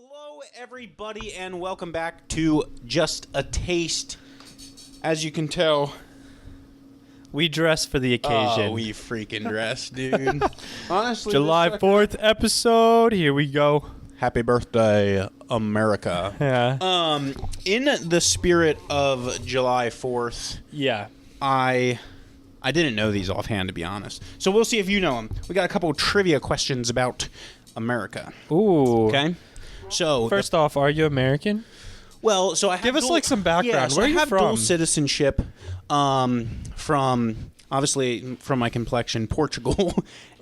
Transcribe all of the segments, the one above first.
Hello, everybody, and welcome back to Just a Taste. As you can tell, we dress for the occasion. Oh, we freaking dress, dude. Honestly, July 4th episode. Here we go. Happy birthday, America. Yeah. In the spirit of July 4th, Yeah. I didn't know these offhand, to be honest. So we'll see if you know them. We got a couple of trivia questions about America. Ooh. Okay? So First off, are you American? well, so I have Give us, like, some background. Yeah, so Where I are you have from? dual citizenship from obviously from my complexion, Portugal,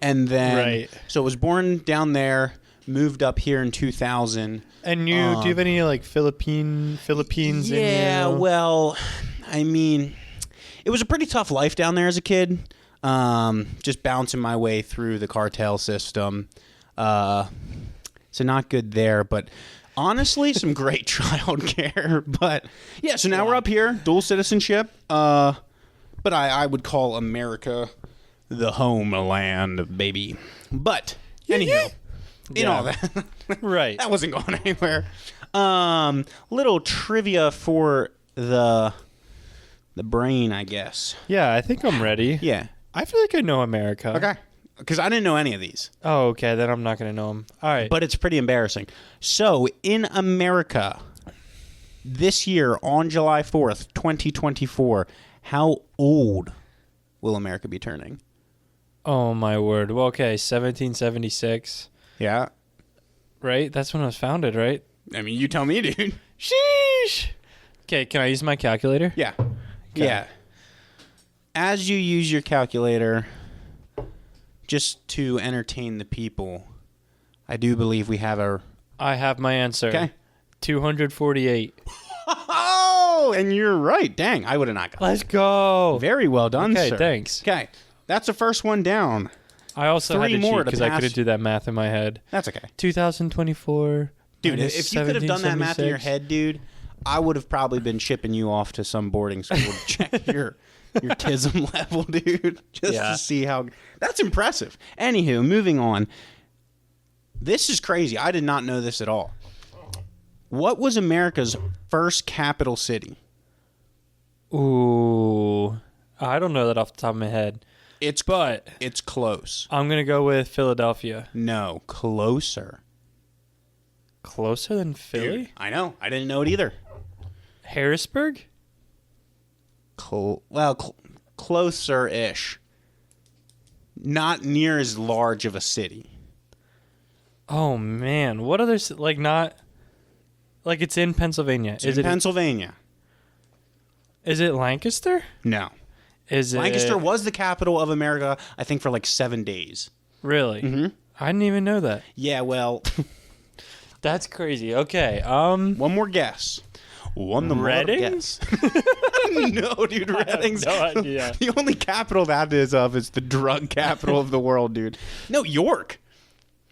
and then Right. so I was born down there, moved up here in 2000. And you, do you have any, like, Philippines in you? Yeah, well, I mean, it was a pretty tough life down there as a kid. Just bouncing my way through the cartel system. So not good there, but honestly, some great childcare. But yeah, so now we're up here, dual citizenship. But I would call America the homeland, baby. But anyhow, in all that, Right. that wasn't going anywhere. Little trivia for the brain, I guess. Yeah, I think I'm ready. Yeah. I feel like I know America. Okay. Because I didn't know any of these. Oh, okay. Then I'm not going to know them. All right. But it's pretty embarrassing. So, in America, this year, on July 4th, 2024, how old will America be turning? Oh, my word. Well, okay. 1776. Yeah. Right? That's when it was founded, right? I mean, you tell me, dude. Sheesh. Okay. Can I use my calculator? Yeah. Yeah. As you use your calculator, just to entertain the people, I do believe we have a... I have my answer. Okay. 248. Oh, and you're right. Dang, I would have not got Let's go. Very well done, Okay, sir. thanks. Okay, that's the first one down. I also Three had to more cheat to because I pass. couldn't do that math in my head. That's okay. 2024. Dude, minus if you could have done that math in your 1776. head, dude, I would have probably been shipping you off to some boarding school to check your TISM level, dude, just Yeah. to see how... That's impressive. Anywho, moving on. This is crazy. I did not know this at all. What was America's first capital city? Ooh. I don't know that off the top of my head. It's close. I'm going to go with Philadelphia. No, closer. Closer than Philly? Dude, I know. I didn't know it either. Harrisburg? Closer-ish. Not near as large of a city. Oh, man. What other... Like, not... Like, it's in Pennsylvania. It's in Pennsylvania. Is it Lancaster? No. Is it... Lancaster was the capital of America, I think, for like 7 days. Really? Mm-hmm. I didn't even know that. Yeah, well... That's crazy. Okay. One more guess. Reading? Guess. No, dude, Reading's... no idea. The only capital that is the drug capital of the world, dude. No, York.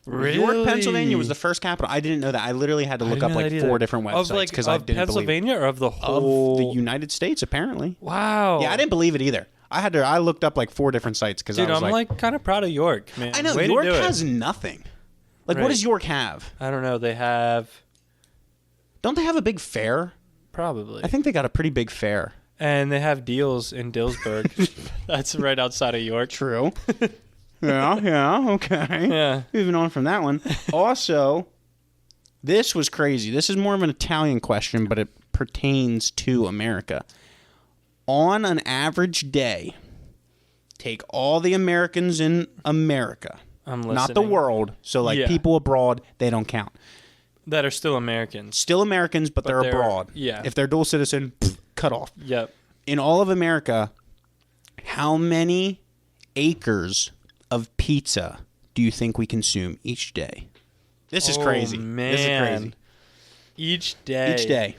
Really? York, Pennsylvania was the first capital. I didn't know that. I literally had to look up like 4 different websites because I didn't Pennsylvania believe or of the it. whole... Of the United States, apparently. Wow. Yeah, I didn't believe it either. I looked up like 4 different sites because I Dude, was I'm like kind of proud of York, man. I know, Way to York do it. has nothing. Like, what Right. does York have? I don't know. They have... Don't they have a big fair? Probably. I think they got a pretty big fair. And they have deals in Dillsburg. That's right outside of York. True. yeah, okay. Yeah. Moving on from that one. Also, this was crazy. This is more of an Italian question, but it pertains to America. On an average day, take all the Americans in America. I'm listening. Not the world. So, like, Yeah. people abroad, they don't count. That are still Americans. Still Americans, but they're abroad. Yeah. If they're dual citizen, cut off. Yep. In all of America, how many acres of pizza do you think we consume each day? This is crazy. Man. This is crazy. Each day. Each day.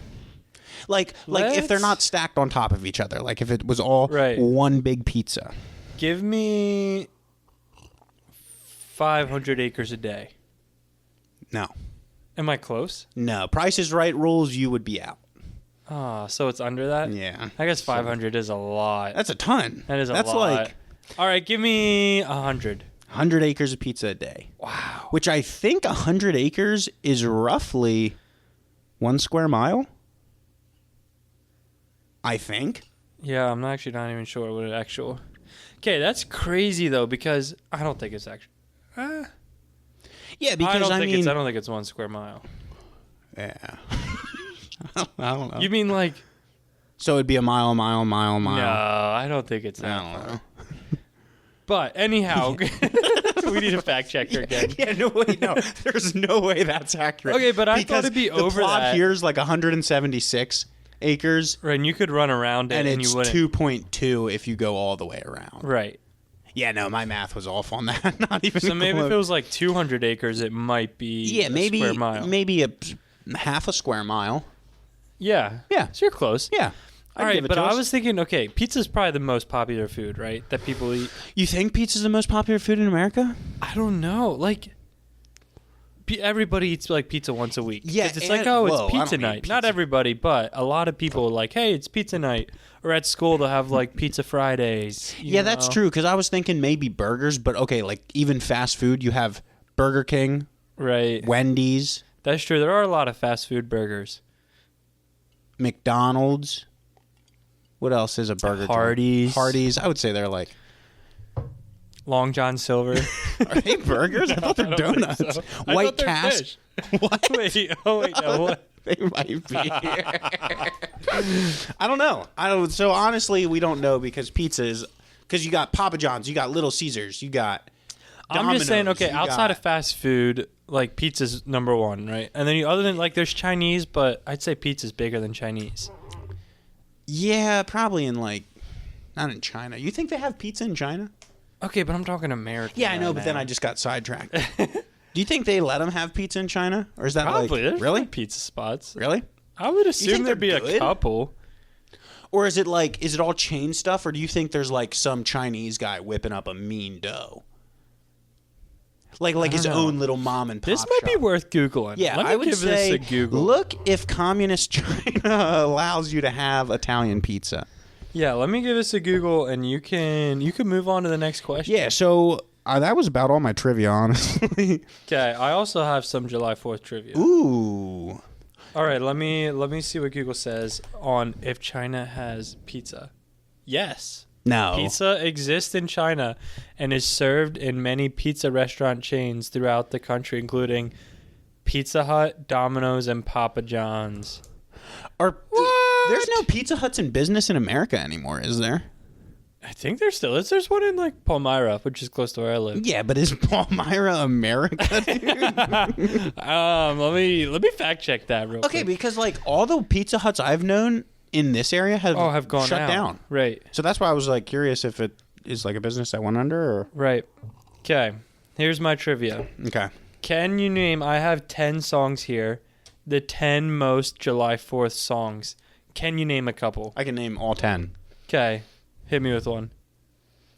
Like if they're not stacked on top of each other. Like if it was all Right. one big pizza. Give me 500 acres a day. No. Am I close? No. Price is Right rules, you would be out. Oh, so it's under that? Yeah. I guess 500 is a lot. That's a ton. That is a That's lot. like All right, give me 100. 100 acres of pizza a day. Wow. Which I think 100 acres is roughly 1 square mile. I think. Yeah, I'm actually not even sure what it actual. Okay, that's crazy though, because I don't think it's actually. Yeah, because I don't think it's 1 square mile. Yeah. I don't know. You mean like? So it'd be a mile. No, I don't think it's that I don't far. know. But anyhow, we need a fact checker again. Yeah, no, wait, no. There's no way that's accurate. Okay, but I because thought it'd be over the plot that. here is like 176 acres, Right, and you could run around it, and and it's you wouldn't. 2.2 if you go all the way around. Right. Yeah, no, my math was off on that. Not even So maybe close. if it was like 200 acres, it might be a square mile. maybe a half a square mile. Yeah. Yeah. So you're close. Yeah. I'd All right, give it but to I us. was thinking, okay, pizza's probably the most popular food, right? That people eat. You think pizza's the most popular food in America? I don't know. Like, everybody eats like pizza once a week. Yeah, 'Cause it's and- like, oh, whoa, I it's don't pizza eat night. pizza. Not everybody, but a lot of people are like, hey, it's pizza night. Or at school, they'll have like pizza Fridays. Yeah, that's true. Because I was thinking maybe burgers, but okay, like even fast food, you have Burger King, Right. Wendy's, That's true. There are a lot of fast food burgers. McDonald's. What else is a burger joint? Hardee's. Hardee's. I would say they're like. Long John Silver. Are they burgers? I thought they're I don't think donuts. so. I White thought they're Castle. fish. What? Wait, oh wait, no, what? They might be. I don't know. So honestly, we don't know because pizza is because you got Papa John's, you got Little Caesars, you got. I'm just saying, Domino's, okay, you outside got- of fast food, like pizza's number one, right? And then other than like there's Chinese, but I'd say pizza's bigger than Chinese. Yeah, probably in like, not in China. You think they have pizza in China? Okay, but I'm talking American. Yeah, I know, right but then now. I just got sidetracked. Do you think they let them have pizza in China, or is that Probably like there's really, pizza spots. really? I would assume think there'd be they're a good? couple. Or is it like, is it all chain stuff, or do you think there's like some Chinese guy whipping up a mean dough? Like his don't know. own little mom and pop This might be shop. worth googling. Yeah, Let me I would give say, this a Google. look if communist China allows you to have Italian pizza. Yeah, let me give this a Google, and you can move on to the next question. Yeah, so that was about all my trivia, honestly. Okay, I also have some July 4th trivia. Ooh. All right, let me see what Google says on if China has pizza. Yes. No. Pizza exists in China and is served in many pizza restaurant chains throughout the country, including Pizza Hut, Domino's, and Papa John's. There's no Pizza Huts in business in America anymore, is there? I think there still is. There's one in like Palmyra, which is close to where I live. Yeah, but is Palmyra America, dude? Let me fact check that real Okay, quick. because like all the Pizza Huts I've known in this area have Gone shut out. down. Right. So that's why I was like curious if it is like a business that went under or Right. Okay. Here's my trivia. okay. Can you name? I have 10 songs here. The 10 most July 4th songs. Can you name a couple? I can name all 10. Okay. Hit me with one.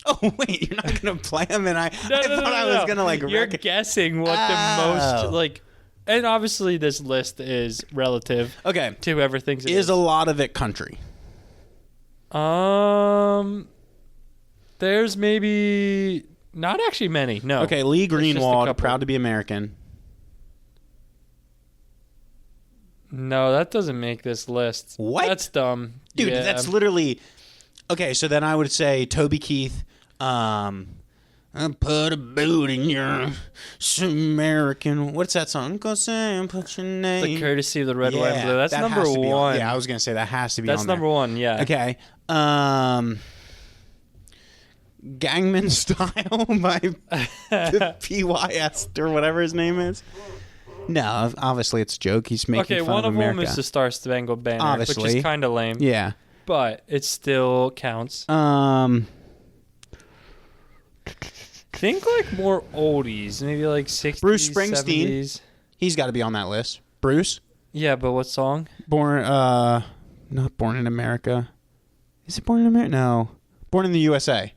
Oh wait, you're not gonna play them, and I thought I was gonna like. You're guessing what the most like, and obviously this list is relative Okay, to whoever thinks it is a lot of it country? There's maybe not actually many. No. Okay, Lee It's just a Greenwald, couple. Proud to be American. No, that doesn't make this list. What? That's dumb, Dude, Yeah. that's literally okay. So then I would say Toby Keith. I put a boot in your American. What's that song? Go say and put your name. The courtesy of the red, white, and blue. That's that number has to be on- one. Yeah, I was gonna say that has to be. That's on number there. one. Yeah. Okay. Gangman Style by the PYS or whatever his name is. No, obviously it's a joke. He's making Okay, fun one of of America. them is the Star Spangled Banner, which Obviously. is kind of lame. Yeah. But it still counts. Think like more oldies, maybe like 60s, Bruce Springsteen. 70s. He's got to be on that list. Bruce, Yeah, but what song? not Born in America. Is it Born in America? No, Born in the USA.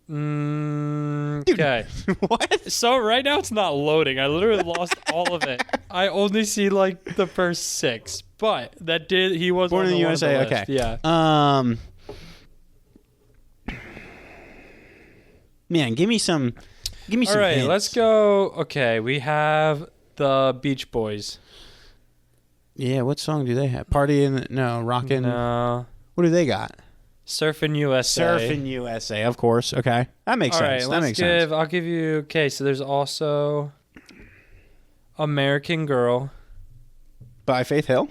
Dude. Okay. What? So right now it's not loading. I literally lost all of it. I only see like the first 6, but he was Born on in the one of USA. list. Okay. Yeah. Man, give me some All right, hints. let's go. Okay, we have the Beach Boys. Yeah, what song do they have? Rockin'. No. What do they got? Surfing USA. Surfing USA, of course. Okay, that makes sense. All That right, makes sense. I'll give you. Okay, so there's also American Girl. By Faith Hill.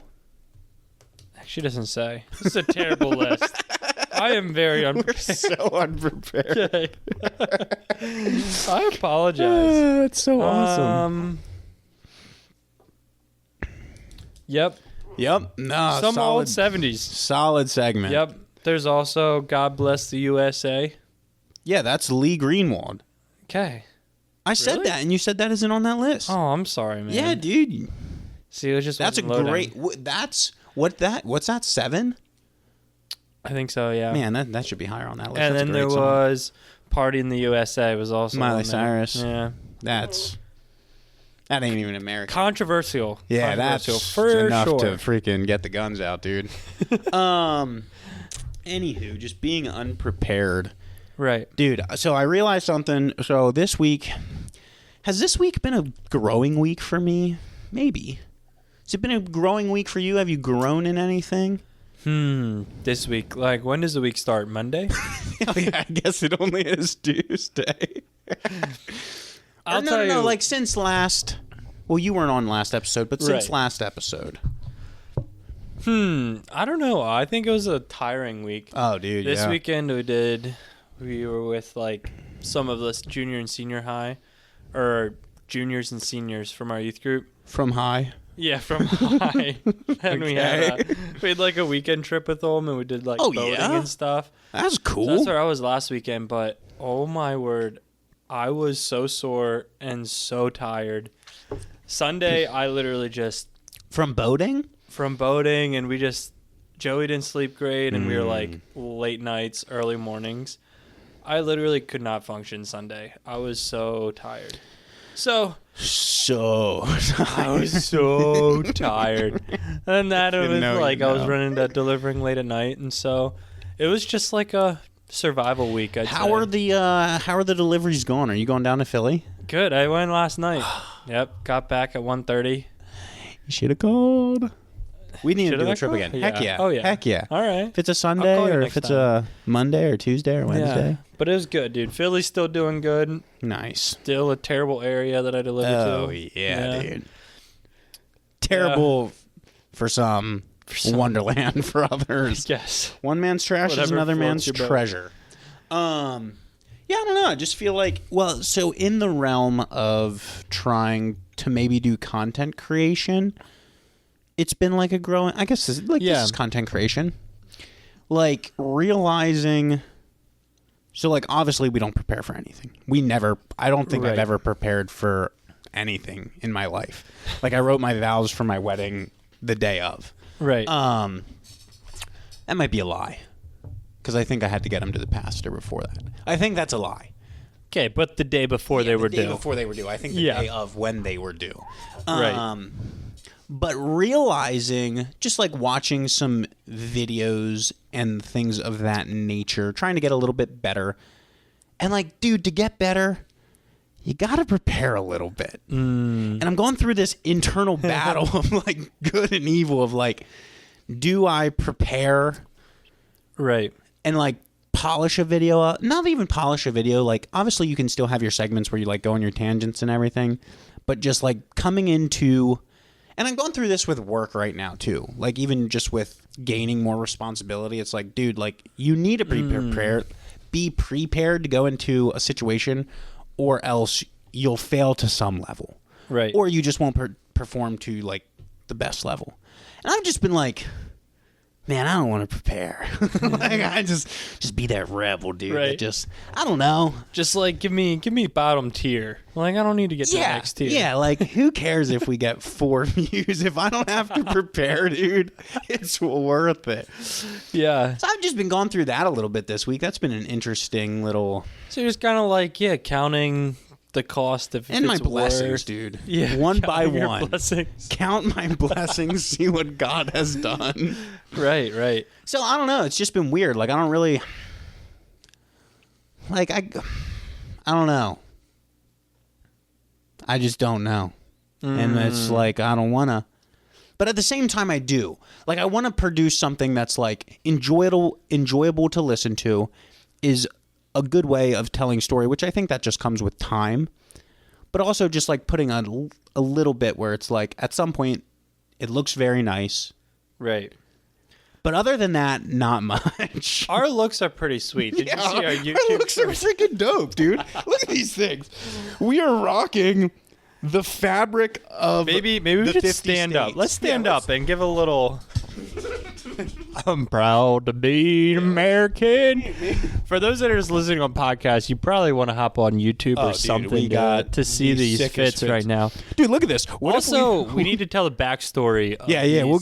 She doesn't say. This is a terrible list. I am very unprepared. We're so unprepared. Okay. I apologize. That's so awesome. Yep. Yep. No, Some solid, old 70s. solid segment. Yep. There's also God Bless the USA. Yeah, that's Lee Greenwald. Okay. I said Really? that, and you said that isn't on that list. Oh, I'm sorry, man. Yeah, dude. See, it was just That's a wasn't loading. great. What's that? 7? I think so, yeah. Man, that should be higher on that list. And That's a then great there song. was Party in the USA was also Miley on there. Cyrus. Yeah. That ain't even American. Controversial. Yeah, that's for enough sure. to freaking get the guns out, dude. Anywho, just being unprepared. Right. Dude, so I realized something. So has this week been a growing week for me? Maybe. Has it been a growing week for you? Have you grown in anything? This week. Like, when does the week start? Monday? Oh, yeah, I guess it only is Tuesday. I'll no, tell no, you. like since last... Well, you weren't on last episode, but since Right. last episode. I don't know. I think it was a tiring week. Oh, dude, This yeah. weekend we were with like some of us junior and senior high, or juniors and seniors from our youth group. From high. Yeah, from high. And we had like a weekend trip with them, and we did like boating yeah? and stuff. That's cool. So that's where I was last weekend, but oh my word, I was so sore and so tired. Sunday, I literally just From boating? from boating, and Joey didn't sleep great, and we were like late nights, early mornings. I literally could not function Sunday. I was so tired. So I was so tired. And that it was No, like you I was know. running to delivering late at night, and so it was just like a survival week. how are the deliveries going? Are you going down to Philly? Good. I went last night. Yep. Got back at 1:30. You should have called. We need to Should've do a I trip called? again. Yeah. Heck yeah. Oh, yeah. Heck yeah. All right. If it's a I'll Sunday call you or next if it's time. a Monday or Tuesday or Wednesday. Yeah. But it was good, dude. Philly's still doing good. Nice. Still a terrible area that I delivered Oh, to. yeah, dude. Terrible for some, wonderland for others. Yes. One man's trash is Whatever another floats man's your boat. treasure. Yeah, I don't know. I just feel like, well, so in the realm of trying to maybe do content creation, it's been like a growing, I guess this is content creation. Like realizing, so like obviously we don't prepare for anything. I don't think I've Right. ever prepared for anything in my life. Like I wrote my vows for my wedding the day of. Right. That might be a lie. Because I think I had to get them to the pastor before that. I think that's a lie. Okay, but the day before they were the day due. before they were due. I think the Yeah. day of when they were due. Right. But realizing, just like watching some videos and things of that nature, trying to get a little bit better. And like, dude, to get better, you got to prepare a little bit. And I'm going through this internal battle of like good and evil of like, do I prepare Right. and like polish a video up? Not even polish a video. Like obviously you can still have your segments where you like go on your tangents and everything, but just like coming into, and I'm going through this with work right now too. Like even just with gaining more responsibility, it's like, dude, like you need to be prepared to go into a situation, or else you'll fail to some level, Right. or you just won't perform to like the best level. And I've just been like, man, I don't want to prepare. Like I just be that rebel dude. That Right. just, I don't know. Just like give me bottom tier. Like I don't need to get to the next tier. Yeah, like who cares if we get 4 views? If I don't have to prepare, dude, it's worth it. Yeah. So I've just been going through that a little bit this week. That's been an interesting little, So you're just kind of like, counting the cost of and my it's blessings, worth. dude. Yeah. One by counting your one. blessings. Count my blessings, see what God has done. Right. So I don't know. It's just been weird. Like I don't really, like I don't know. I just don't know. And it's like, I don't want to. But at the same time, I do. Like, I want to produce something that's, like, enjoyable to listen to, is a good way of telling story, which I think that just comes with time. But also just, like, putting a little bit where it's, like, at some point, it looks very nice. Right. But other than that, not much. Our looks are pretty sweet. Did you see our YouTube? Our looks are freaking dope, dude. Look at these things. We are rocking the fabric of Maybe we should stand up. Let's stand up and give a little. I'm proud to be American. For those that are just listening on podcasts, you probably want to hop on YouTube or something to see these fits right now. Dude, look at this. We need to tell the backstory.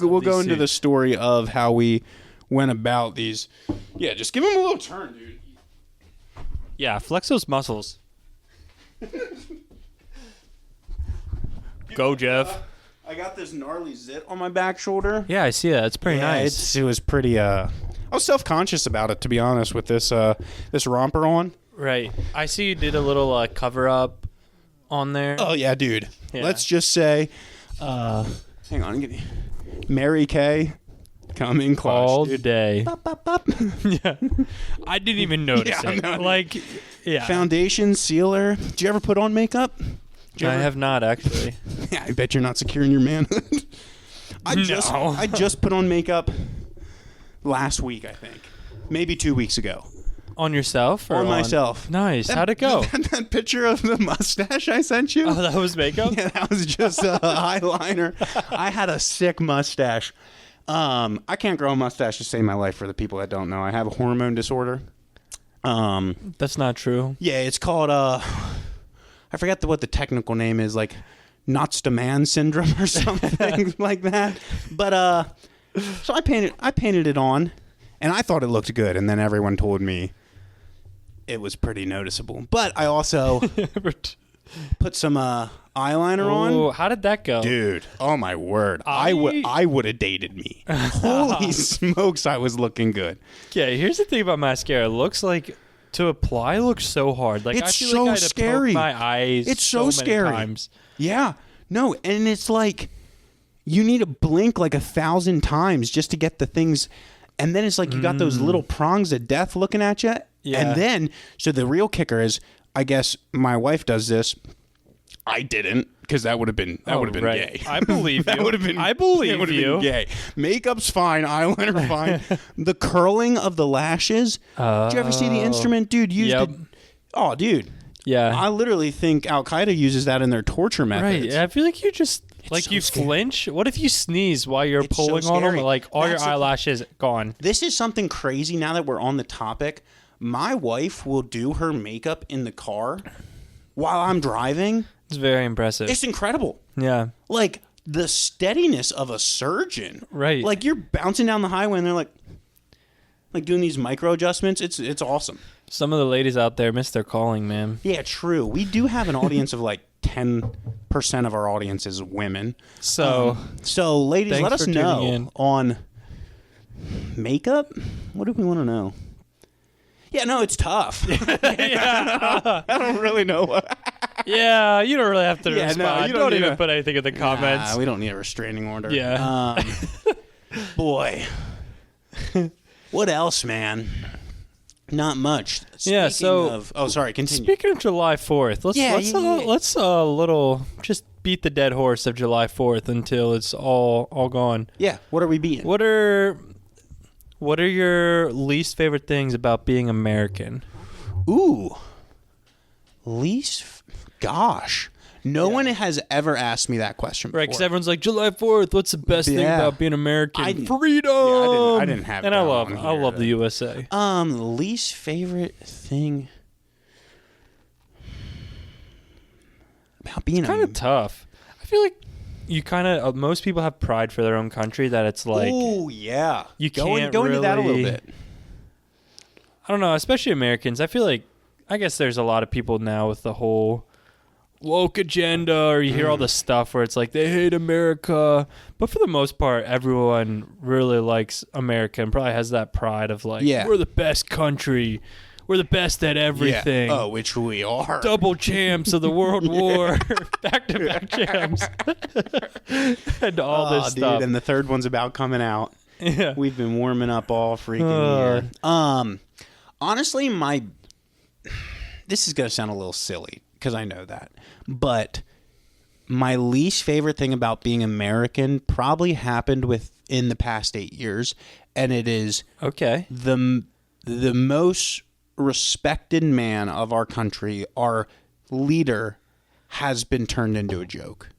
We'll go into the story of how we went about these. Yeah, just give them a little turn, dude. Yeah, flex those muscles. Go, Jeff. I got this gnarly zit on my back shoulder. Yeah, I see that. It's pretty nice. It was pretty. I was self-conscious about it, to be honest, with this this romper on. Right. I see you did a little cover up on there. Oh yeah, dude. Yeah. Let's just say, hang on, Mary Kay, come in clutch, all dude. day. Bop, bop, bop. Yeah. I didn't even notice it. No. Like, yeah. Foundation, sealer. Did you ever put on makeup? I have not, actually. Yeah, I bet you're not secure in your manhood. I just put on makeup last week, I think. Maybe 2 weeks ago. On yourself? Or on myself. Nice. How'd it go? That picture of the mustache I sent you? Oh, that was makeup? Yeah, that was just eyeliner. I had a sick mustache. I can't grow a mustache to save my life, for the people that don't know. I have a hormone disorder. That's not true. Yeah, it's called... I forget what the technical name is, like Notts-Demand syndrome or something like that. But so I painted it on, and I thought it looked good, and then everyone told me it was pretty noticeable. But I also put some eyeliner on. How did that go? Dude, oh my word. I would have dated me. Holy smokes, I was looking good. Okay, here's the thing about mascara. It looks like... To apply looks so hard. Like, it's I feel so like I had to scary. poke my eyes. It's so many scary. Times. Yeah. No, and it's like you need to blink like 1,000 times just to get the things, and then it's like you got those little prongs of death looking at you. Yeah. And then, so the real kicker is, I guess my wife does this. I didn't, because that would have been right. gay. I believe that you. would have been. I believe it would have you. been gay. Makeup's fine. Eyeliner fine. The curling of the lashes. Did you ever see the instrument, dude? Used it. Oh, dude. Yeah. I literally think Al Qaeda uses that in their torture methods. Right. I feel like you just like so you scary. flinch. What if you sneeze while you're It's so pulling on them? scary. Like all That's your eyelashes gone. This is something crazy. Now that we're on the topic, my wife will do her makeup in the car while I'm driving. It's very impressive. It's incredible. Yeah. Like the steadiness of a surgeon. Right. Like you're bouncing down the highway and they're like doing these micro adjustments. It's awesome. Some of the ladies out there miss their calling, man. Yeah, true. We do have an audience of like 10% of our audience is women. So Ladies, thanks let us for tuning know in. on makeup. What do we want to know? Yeah, no, it's tough. Yeah. I don't really know. Yeah, you don't really have to respond. No, you don't need even a- put anything in the comments. Nah, we don't need a restraining order. Yeah. Boy. What else, man? Not much. Yeah, so- sorry, continue. Speaking of July 4th, let's little just beat the dead horse of July 4th until it's all gone. Yeah, what are we beating? What are your least favorite things about being American? Ooh. Gosh. No one has ever asked me that question before. Right, because everyone's like, July 4th, what's the best thing Yeah. about being American? Freedom! Yeah, I didn't have and that I on here. love the USA. Least favorite thing about being Kind of tough. I feel like you kind of most people have pride for their own country that it's like oh yeah, you go can't into that a little really- bit. I don't know, especially Americans. I feel like I guess there's a lot of people now with the whole woke agenda, or you hear all the stuff where it's like they hate America, but for the most part, everyone really likes America and probably has that pride of like, Yeah. we're the best country. we're the best at everything. Yeah. Oh, which we are. Double champs of the World War. Back-to-back champs. And all this stuff. Dude, and the third one's about coming out. Yeah. We've been warming up all freaking year. Honestly, this is going to sound a little silly because I know that. But my least favorite thing about being American probably happened within the past 8 years. And it is the most respected man of our country, our leader, has been turned into a joke.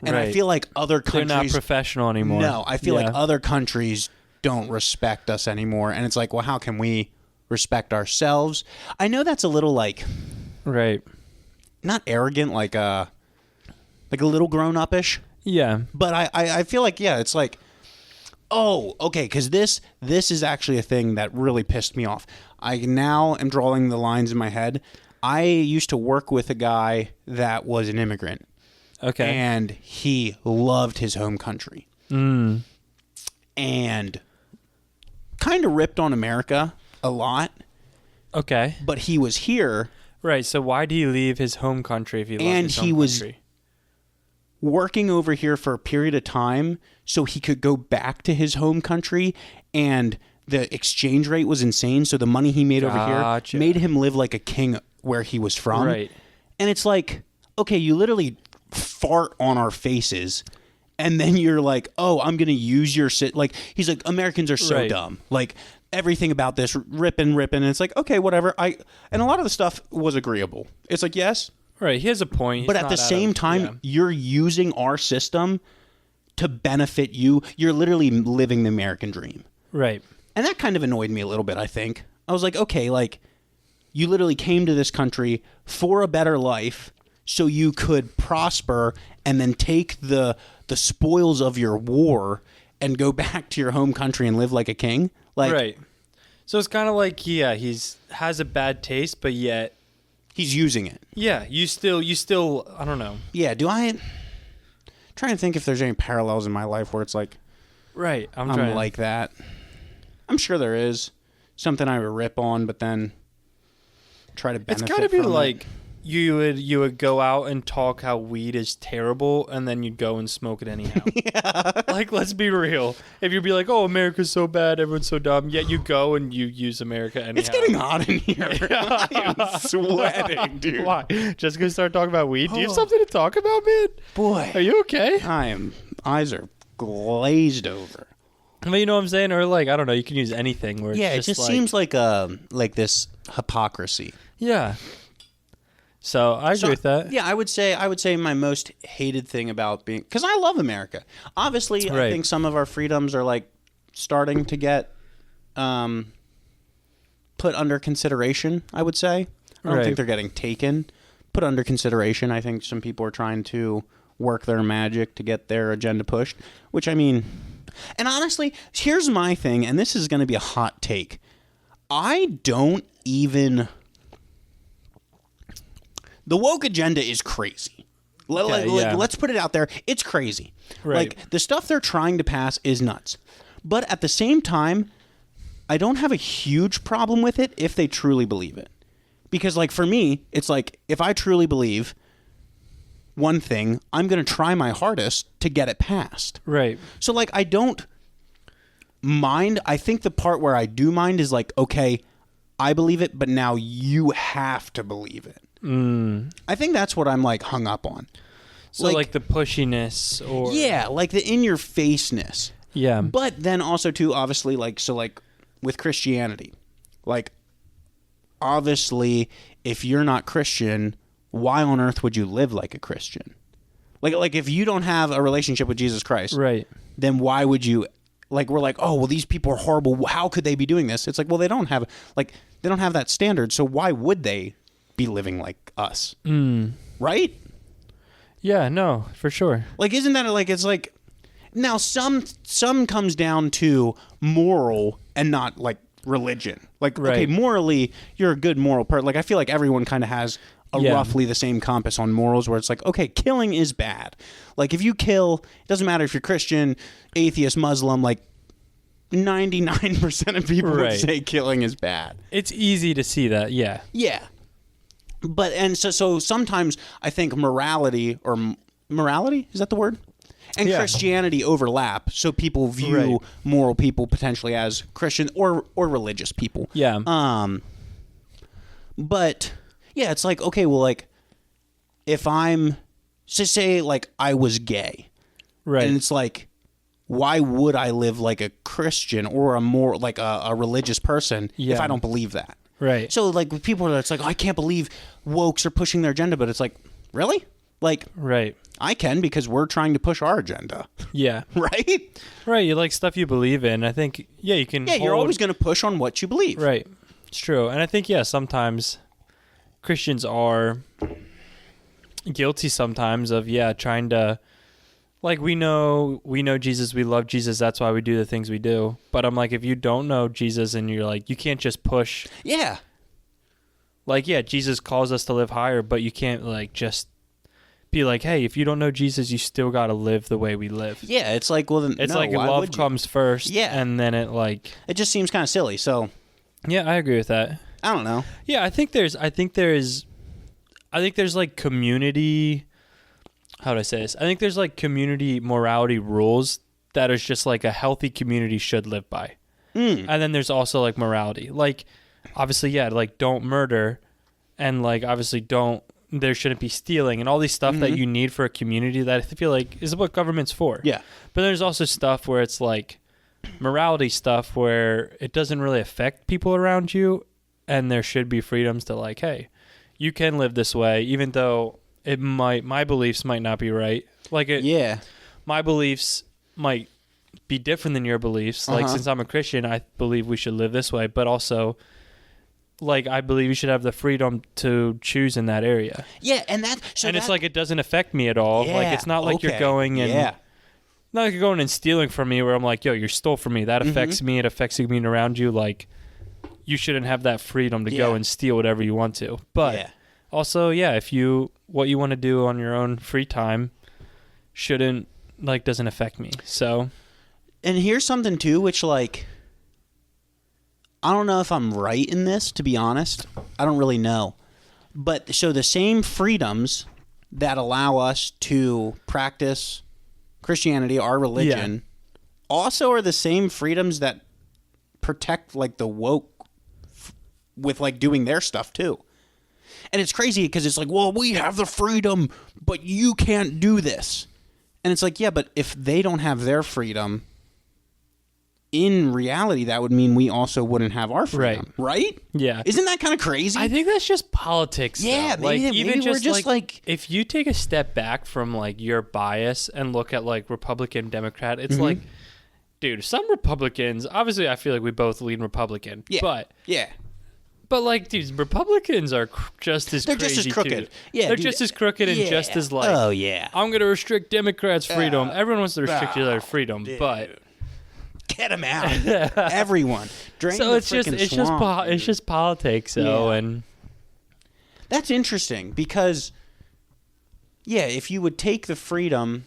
And I feel like other countries... They're not professional anymore. No, I feel like other countries don't respect us anymore. And it's like, well, how can we respect ourselves? I know that's a little like... Right. Not arrogant, like a little grown-up-ish. Yeah. But I feel like, it's like... Oh, okay, because this is actually a thing that really pissed me off. I now am drawing the lines in my head. I used to work with a guy that was an immigrant. Okay. And he loved his home country. And kind of ripped on America a lot. Okay. But he was here. Right, so why did he leave his home country if he loved his home country? Working over here for a period of time so he could go back to his home country, and the exchange rate was insane, so the money he made over here made him live like a king where he was from. Right. And it's like, okay, you literally fart on our faces, and then you're like, oh, I'm going to use your like, he's like, Americans are so dumb. Like, everything about this, ripping, and it's like, okay, whatever. And a lot of the stuff was agreeable. It's like, yes. Right, he has a point. But at the same time, you're using our system to benefit you. You're literally living the American dream. Right. And that kind of annoyed me a little bit, I think. I was like, okay, like, you literally came to this country for a better life so you could prosper and then take the spoils of your war and go back to your home country and live like a king. Like, right. So it's kind of like, he's has a bad taste, but yet... He's using it. Yeah, you still, I don't know. Yeah, I'm trying to think if there's any parallels in my life where it's like, right, I'm like that. I'm sure there is something I would rip on, but then try to benefit. It's got to be from like it. you would go out and talk how weed is terrible, and then you'd go and smoke it anyhow. Yeah. Like, let's be real. If you'd be like, oh, America's so bad, everyone's so dumb, yet you go and you use America anyhow. It's getting hot in here. I am sweating, dude. Why? Just gonna start talking about weed? Do you have something to talk about, man? Boy. Are you okay? Eyes are glazed over. I mean, you know what I'm saying? Or like, I don't know, you can use anything where it just seems like this hypocrisy. Yeah. So I agree with that. Yeah, I would say my most hated thing about being, because I love America. Obviously, I think some of our freedoms are like starting to get put under consideration. I would say I don't think they're getting taken, put under consideration. I think some people are trying to work their magic to get their agenda pushed. Which, I mean, and honestly, here's my thing, and this is going to be a hot take. I don't even. The woke agenda is crazy. Let's put it out there. It's crazy. Right. Like, the stuff they're trying to pass is nuts. But at the same time, I don't have a huge problem with it if they truly believe it. Because, like, for me, it's like, if I truly believe one thing, I'm going to try my hardest to get it passed. Right. So, like, I don't mind. I think the part where I do mind is like, okay, I believe it, but now you have to believe it. I think that's what I'm like hung up on. So like the pushiness, or like the in your faceness. Yeah. But then also too, obviously, like with Christianity, like obviously if you're not Christian, why on earth would you live like a Christian? Like if you don't have a relationship with Jesus Christ, right? Then why would you? Like, we're like, oh, well, these people are horrible. How could they be doing this? It's like, well, they don't have that standard. So why would they be living like us? Right? Yeah, no, for sure. Like, isn't that like, it's like, now some comes down to moral and not like religion. Like, okay, morally, you're a good moral person. Like, I feel like everyone kind of has roughly the same compass on morals, where it's like, okay, killing is bad. Like, if you kill, it doesn't matter if you're Christian, atheist, Muslim, like, 99% of people would say killing is bad. It's easy to see that, yeah. Yeah. But, and so sometimes I think morality, is that the word? And Christianity overlap, so people view moral people potentially as Christian or religious people. Yeah. But, yeah, it's like, okay, well, like, if I'm, say, like, I was gay. Right. And it's like, why would I live like a Christian or a more like a religious person if I don't believe that? Right. So like with people, it's like, oh, I can't believe wokes are pushing their agenda, but it's like, really? Like, right. I can because we're trying to push our agenda. Yeah. Right? Right. You like stuff you believe in. I think, you can. Yeah, you're always going to push on what you believe. Right. It's true. And I think, sometimes Christians are guilty sometimes of, trying to. Like, we know Jesus, we love Jesus, that's why we do the things we do. But I'm like, if you don't know Jesus and you're like, you can't just push. Yeah. Like, Jesus calls us to live higher, but you can't, like, just be like, hey, if you don't know Jesus, you still got to live the way we live. Yeah, it's like, well, then, it's no, like why love would you? comes first. Yeah. And then it, like. It just seems kind of silly, so. Yeah, I agree with that. I don't know. Yeah, I think there's, like, community. How do I say this? I think there's like community morality rules that is just like a healthy community should live by. And then there's also like morality. Like obviously, like don't murder and like obviously there shouldn't be stealing and all these stuff that you need for a community that I feel like is what government's for. Yeah. But there's also stuff where it's like morality stuff where it doesn't really affect people around you and there should be freedoms to like, hey, you can live this way even though my beliefs might not be right. Like my beliefs might be different than your beliefs. Like since I'm a Christian, I believe we should live this way, but also like I believe you should have the freedom to choose in that area. Yeah, and it's like it doesn't affect me at all. Yeah, like it's not like you're going and not like you're going and stealing from me where I'm like, yo, you stole from me. That affects me. It affects the community around you. Like you shouldn't have that freedom to go and steal whatever you want to. But also, if what you want to do on your own free time doesn't affect me. So, and here's something too, which like, I don't know if I'm right in this, to be honest. I don't really know. But so the same freedoms that allow us to practice Christianity, our religion, also are the same freedoms that protect like the woke with like doing their stuff too. And it's crazy because it's like, well, we have the freedom, but you can't do this. And it's like, yeah, but if they don't have their freedom, in reality, that would mean we also wouldn't have our freedom. Right? Yeah. Isn't that kind of crazy? I think that's just politics. Yeah, though. maybe we're just like if you take a step back from like your bias and look at like Republican, Democrat, it's like, dude, some Republicans, obviously I feel like we both lean Republican. Yeah. But like, dude, Republicans are just as crazy just as crooked. Too. Yeah, they're just as crooked and just as like, oh yeah, I'm going to restrict Democrats' freedom. Everyone wants to restrict their freedom, but get them out, everyone. Drain so the it's swamp, it's just politics, though, and that's interesting because if you would take the freedom,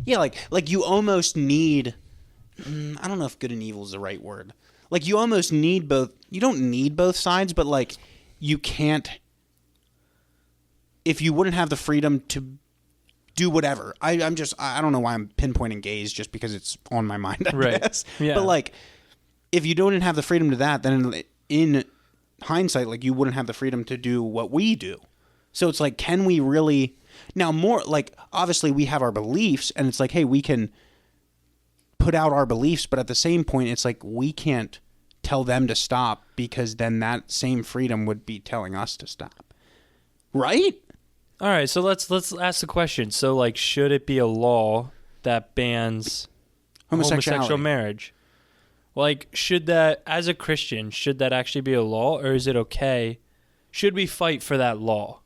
like you almost need. I don't know if good and evil is the right word. Like, you almost need both. You don't need both sides, but, like, you can't. If you wouldn't have the freedom to do whatever. I don't know why I'm pinpointing gays just because it's on my mind, I guess. Yeah. But, like, if you don't have the freedom to that, then in hindsight, like, you wouldn't have the freedom to do what we do. So it's like, can we really. Now, more, like, obviously we have our beliefs, and it's like, hey, we can put out our beliefs, but at the same point it's like we can't tell them to stop because then that same freedom would be telling us to stop, right? All right, so let's ask the question. So like, should it be a law that bans homosexual marriage? Like, should that, as a Christian, should that actually be a law, or is it okay? Should we fight for that law?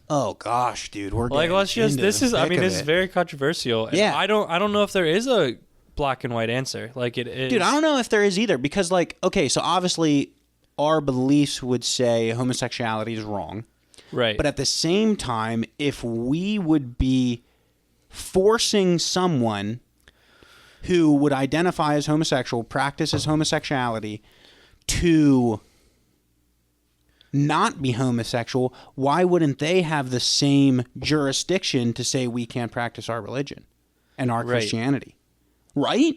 Oh gosh, dude, we're like, let's just. This is very controversial. And I don't know if there is a black and white answer. Like it is. Dude, I don't know if there is either because, like, okay, so obviously our beliefs would say homosexuality is wrong, right? But at the same time, if we would be forcing someone who would identify as homosexual, practice as homosexuality, to not be homosexual, why wouldn't they have the same jurisdiction to say we can't practice our religion and our Christianity? Right?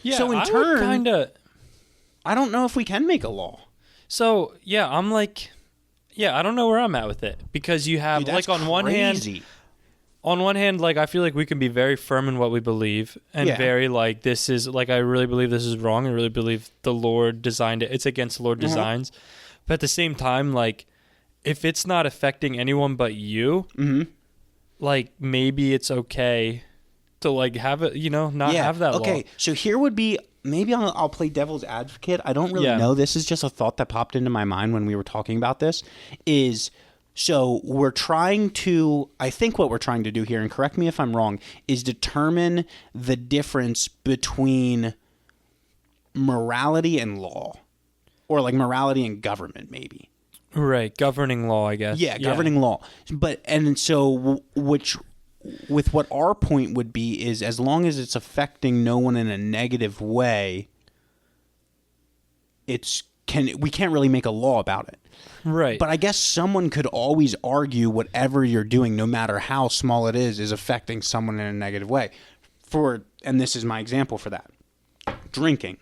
Yeah, so in turn, I don't know if we can make a law. So, yeah, I'm like, yeah, I don't know where I'm at with it. Because you have, like, on one hand, like, I feel like we can be very firm in what we believe and very, like, this is, like, I really believe this is wrong. I really believe the Lord designed it. It's against the Lord designs. But at the same time, like, if it's not affecting anyone but you, like, maybe it's okay to, like, have it, you know, not have that law. Okay, so here would be, maybe I'll play devil's advocate. I don't really know. This is just a thought that popped into my mind when we were talking about this, is... So we're trying to, I think what we're trying to do here, and correct me if I'm wrong, is determine the difference between morality and law, or like morality and government, maybe. Right, governing law, I guess. Yeah, governing law. But, and so, with what our point would be is, as long as it's affecting no one in a negative way, we can't really make a law about it. Right. But I guess someone could always argue whatever you're doing, no matter how small it is affecting someone in a negative way. And this is my example for that. Drinking.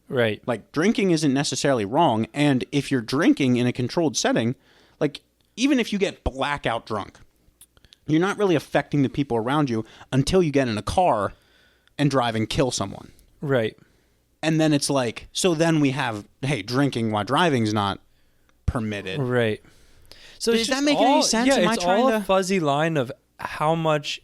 Right. Like, drinking isn't necessarily wrong, and if you're drinking in a controlled setting, like, even if you get blackout drunk, you're not really affecting the people around you until you get in a car and drive and kill someone. Right. And then it's like, so then we have, hey, drinking while driving's not permitted. Right. So does that make any sense? Yeah, it's all a fuzzy line of how much.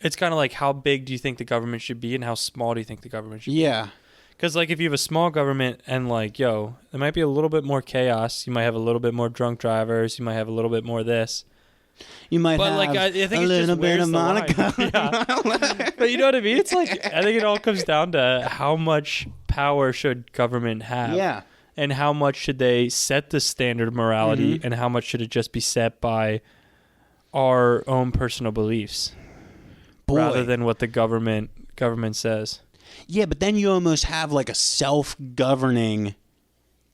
It's kind of like, how big do you think the government should be, and how small do you think the government should be? Yeah. Because, like, if you have a small government and, like, there might be a little bit more chaos. You might have a little bit more drunk drivers. You might have a little bit more this. You might have I think a little bit of Monica. Yeah. But you know what I mean? It's like, I think it all comes down to how much power should government have. Yeah. And how much should they set the standard of morality, and how much should it just be set by our own personal beliefs rather than what the government says. Yeah, but then you almost have like a self-governing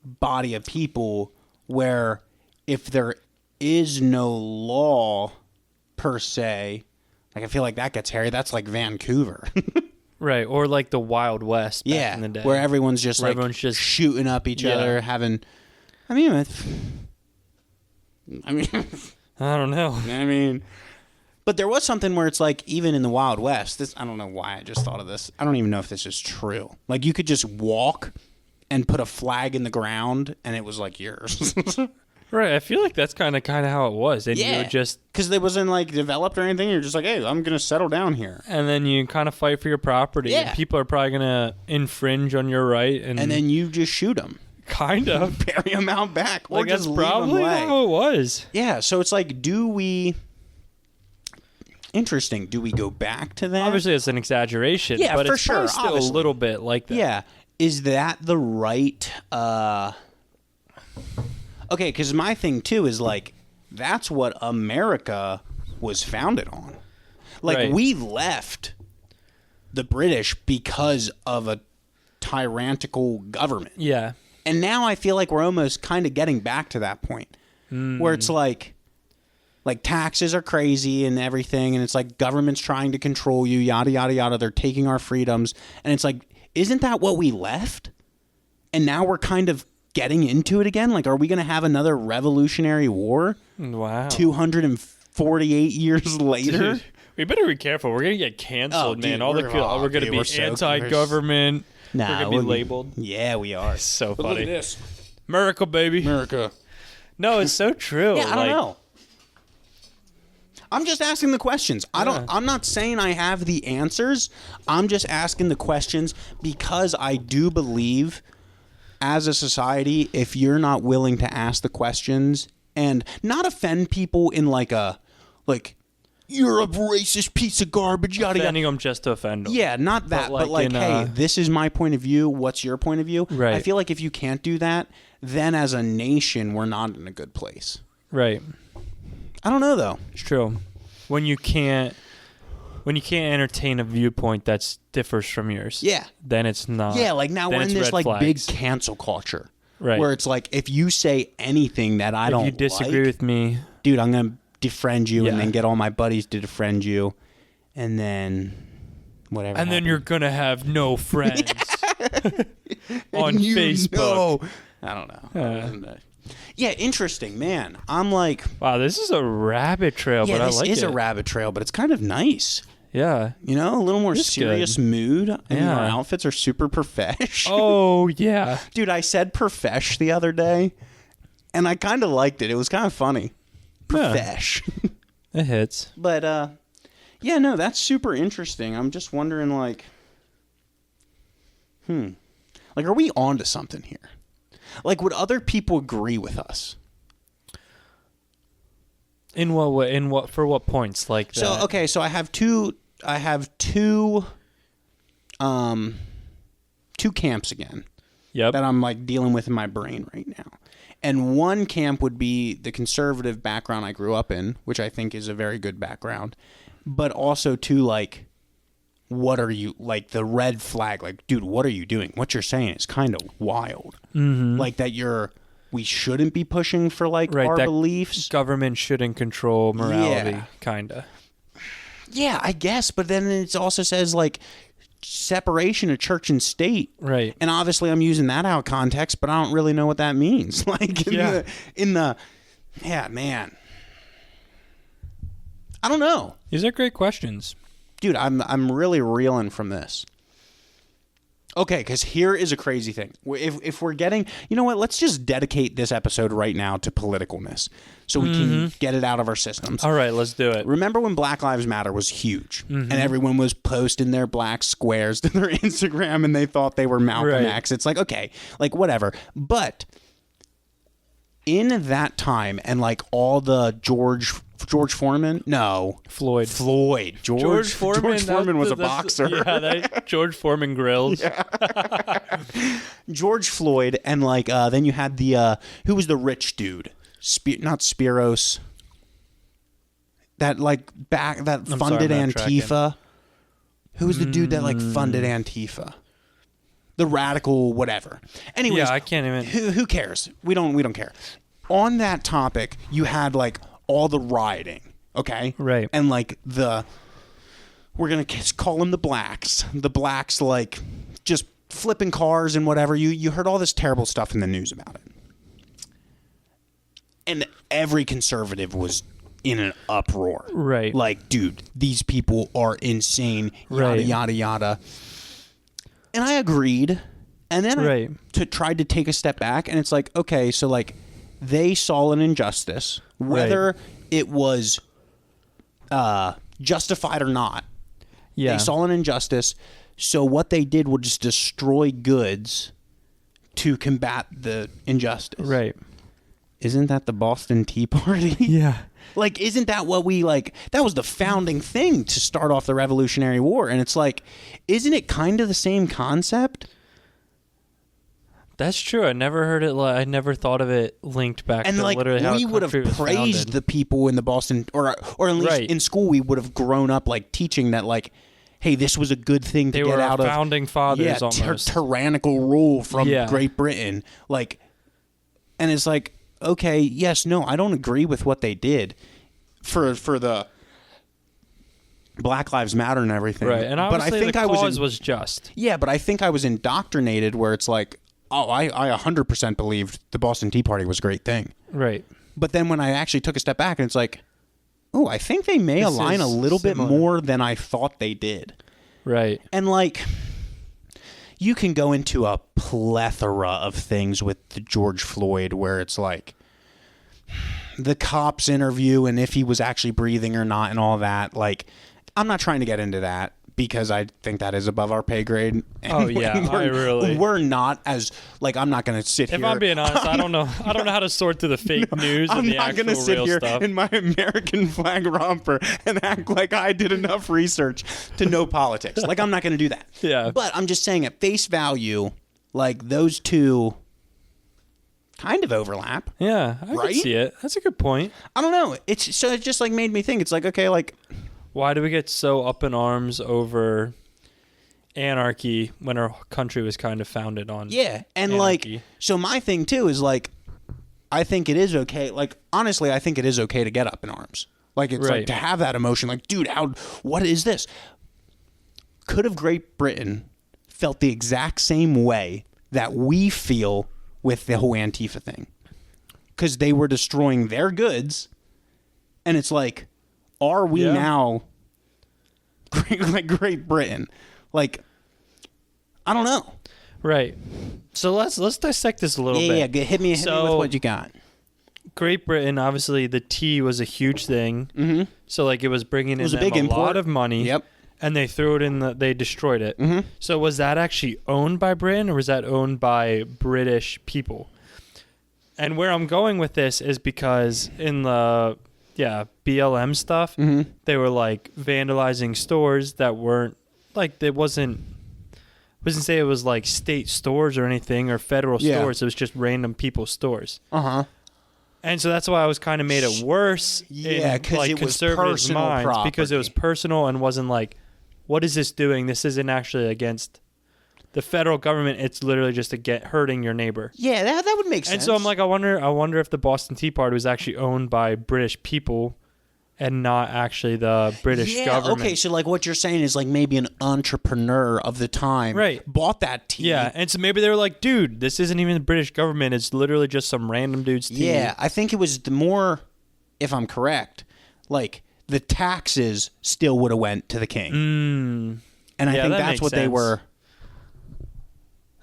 body of people where if there is no law per se, like I feel like that gets hairy. That's like Vancouver. Right, or like the Wild West back in the day. Where everyone's just shooting up each other, having... I mean, I don't know. I mean... But there was something where it's like, even in the Wild West, I don't know why I just thought of this. I don't even know if this is true. Like, you could just walk and put a flag in the ground, and it was like yours. Right, I feel like that's kind of how it was. And you would just... Because it wasn't, like, developed or anything. You're just like, hey, I'm going to settle down here. And then you kind of fight for your property. Yeah. And people are probably going to infringe on your right. And then you just shoot them. Kind of. Bury them out back. Or like, just that's leave probably them lay. how it was. Yeah, so it's like, do we... Interesting. Do we go back to that? Obviously, it's an exaggeration. Yeah, but for it's sure. Still a little bit like that. Yeah. Is that the right... Okay, because my thing, too, is like, that's what America was founded on. Like, we left the British because of a tyrannical government. Yeah. And now I feel like we're almost kind of getting back to that point where it's like taxes are crazy and everything, and it's like government's trying to control you, yada, yada, yada. They're taking our freedoms. And it's like, isn't that what we left? And now we're kind of getting into it again? Like, are we going to have another Revolutionary War? Wow. 248 years later? Dude, we better be careful. We're going to get canceled, man. We're going to be anti-government. Nah, we're going to be labeled. Yeah, we are. It's so funny. Look at this. America, baby. America. No, it's so true. Yeah, I don't know. I'm just asking the questions. I'm not saying I have the answers. I'm just asking the questions because I do believe, as a society, if you're not willing to ask the questions and not offend people in like you're a racist piece of garbage, yada yada. Offending them just to offend them. Yeah, not that, but like hey, this is my point of view. What's your point of view? Right. I feel like if you can't do that, then as a nation, we're not in a good place. Right. I don't know though. It's true. When you can't, When you can't entertain a viewpoint that differs from yours. Yeah. Then it's not. Yeah, like now we're in this like big cancel culture. Right. Where it's like, if you say anything that I don't like... If you disagree with me... Dude, I'm going to defriend you and then get all my buddies to defriend you. And then... whatever. And then you're going to have no friends on Facebook. Know. I don't know. Yeah, interesting, man. I'm like... Wow, this is a rabbit trail, but I like it. This is a rabbit trail, but it's kind of nice. Yeah. You know, a little more serious mood. And yeah. our outfits are super profesh. Oh, yeah. Dude, I said profesh the other day, and I kind of liked it. It was kind of funny. Profesh. Yeah. It hits. But, yeah, no, that's super interesting. I'm just wondering, like, like, are we on to something here? Like, would other people agree with us? In what way? For what points? Like that? So, okay, so I have two camps again. Yep. That I'm, like, dealing with in my brain right now. And one camp would be the conservative background I grew up in, which I think is a very good background. But also, too, like, what are you, like, the red flag, like, dude, what are you doing? What you're saying is kind of wild. Mm-hmm. Like, that we shouldn't be pushing for, like, our beliefs. Government shouldn't control morality, kind of. Yeah, I guess. But then it also says, like, separation of church and state. Right. And obviously I'm using that out of context, but I don't really know what that means. Like, yeah, man. I don't know. These are great questions. Dude, I'm really reeling from this. Okay, because here is a crazy thing. If we're getting... You know what? Let's just dedicate this episode right now to politicalness so we can get it out of our systems. All right, let's do it. Remember when Black Lives Matter was huge and everyone was posting their black squares to their Instagram and they thought they were Malcolm X? It's like, okay, like whatever. But in that time and like all the George Foreman? No. Floyd. George Foreman was a boxer. Yeah, George Foreman grills. Yeah. George Floyd, and like then you had the who was the rich dude? Not Spiros. That like funded Antifa. Who was the dude that like funded Antifa? The radical whatever. Anyways, yeah, I can't even. Who cares? We don't care. On that topic, you had like all the rioting, okay? Right. And like we're going to call them the blacks. The blacks like just flipping cars and whatever. You heard all this terrible stuff in the news about it. And every conservative was in an uproar. Right. Like, dude, these people are insane, yada, yada, yada. And I agreed. And then I tried to take a step back, and it's like, okay, so like they saw an injustice, whether it was justified or not. Yeah. They saw an injustice, so what they did was just destroy goods to combat the injustice. Right. Isn't that the Boston Tea Party? Yeah. Like, isn't that what we, like, that was the founding thing to start off the Revolutionary War. And it's like, isn't it kind of the same concept? That's true. I never heard it. I never thought of it linked back to like, literally how we would have praised the people in the Boston, or at least in school, we would have grown up like teaching that, like, hey, this was a good thing to get out of founding fathers, almost tyrannical rule from Great Britain. Like, and it's like, okay, yes, no, I don't agree with what they did for the Black Lives Matter and everything. Right, and obviously but I think the cause was just. Yeah, but I think I was indoctrinated where it's like, oh, I 100% believed the Boston Tea Party was a great thing. Right. But then when I actually took a step back, and it's like, oh, I think they may align a little bit more than I thought they did. Right. And like, you can go into a plethora of things with the George Floyd where it's like the cop's interview and if he was actually breathing or not and all that. Like, I'm not trying to get into that because I think that is above our pay grade. And we're not as, like, I'm not going to sit here. If I'm being honest, I don't know how to sort through the fake news and the actual real stuff. I'm not going to sit here in my American flag romper and act like I did enough research to know politics. Like, I'm not going to do that. Yeah. But I'm just saying at face value, like, those two kind of overlap. Yeah, I can see it. That's a good point. I don't know. It just like made me think. It's like, okay, like, Why do we get so up in arms over anarchy when our country was kind of founded on and anarchy? So my thing too is I think it is okay. Honestly, I think it is okay to get up in arms. It's to have that emotion. Dude, what is this? Could have Great Britain felt the exact same way that we feel with the whole Antifa thing? Because they were destroying their goods, and it's are we now Great Britain? I don't know. Right. So let's dissect this a little bit. Yeah. Hit me with what you got. Great Britain, obviously, the tea was a huge thing. Mm-hmm. So it was bringing in a lot of money. Yep. And they threw it in they destroyed it. Mm-hmm. So was that actually owned by Britain, or was that owned by British people? And where I'm going with this is because in the BLM stuff, mm-hmm. they were vandalizing stores that weren't it wasn't say it was state stores or anything or federal stores. It was just random people's stores. Uh-huh. And so that's why I was kind of made it worse in because it was conservative personal minds property. because it was personal and wasn't what is this doing? This isn't actually against the federal government. It's literally just to hurting your neighbor. Yeah, that would make sense. And so I'm I wonder if the Boston Tea Party was actually owned by British people and not actually the British government. Okay, so what you're saying is maybe an entrepreneur of the time bought that tea. Yeah, and so maybe they were dude, this isn't even the British government. It's literally just some random dude's tea. Yeah, I think it was if I'm correct, the taxes still would have went to the king. And I think that's what they were.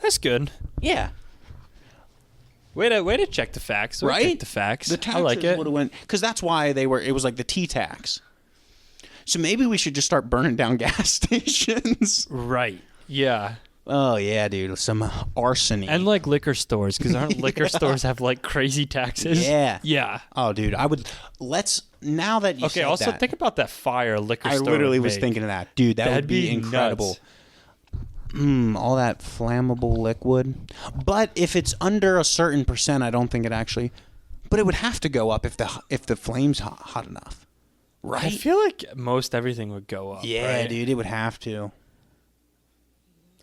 That's good. Yeah. Way to check the facts. Right? Check the facts. The taxes I like it. would have went, because that's why it was the tea tax. So maybe we should just start burning down gas stations. Right. Yeah. Oh yeah, dude, some arsony. And liquor stores, because aren't liquor stores have crazy taxes? Yeah. Yeah. Oh, dude, now that you said also that, think about that fire liquor store. I literally was thinking of that. Dude, that'd would be incredible. Nuts. All that flammable liquid. But if it's under a certain percent, I don't think it actually. But it would have to go up if the flame's hot enough, right? I feel like most everything would go up. Yeah, right? dude, it would have to.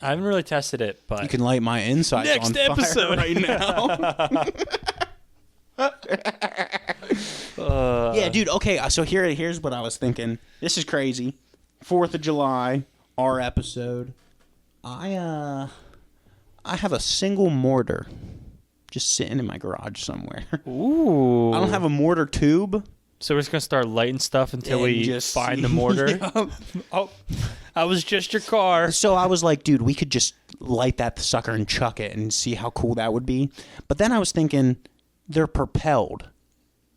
I haven't really tested it, but you can light my insides next on episode fire right now. Yeah, dude. Okay, so here's what I was thinking. This is crazy. 4th of July, our episode. I have a single mortar just sitting in my garage somewhere. Ooh. I don't have a mortar tube. So we're just going to start lighting stuff until we find the mortar? Yep. Oh, I was just your car. So I was like, dude, we could just light that sucker and chuck it and see how cool that would be. But then I was thinking, they're propelled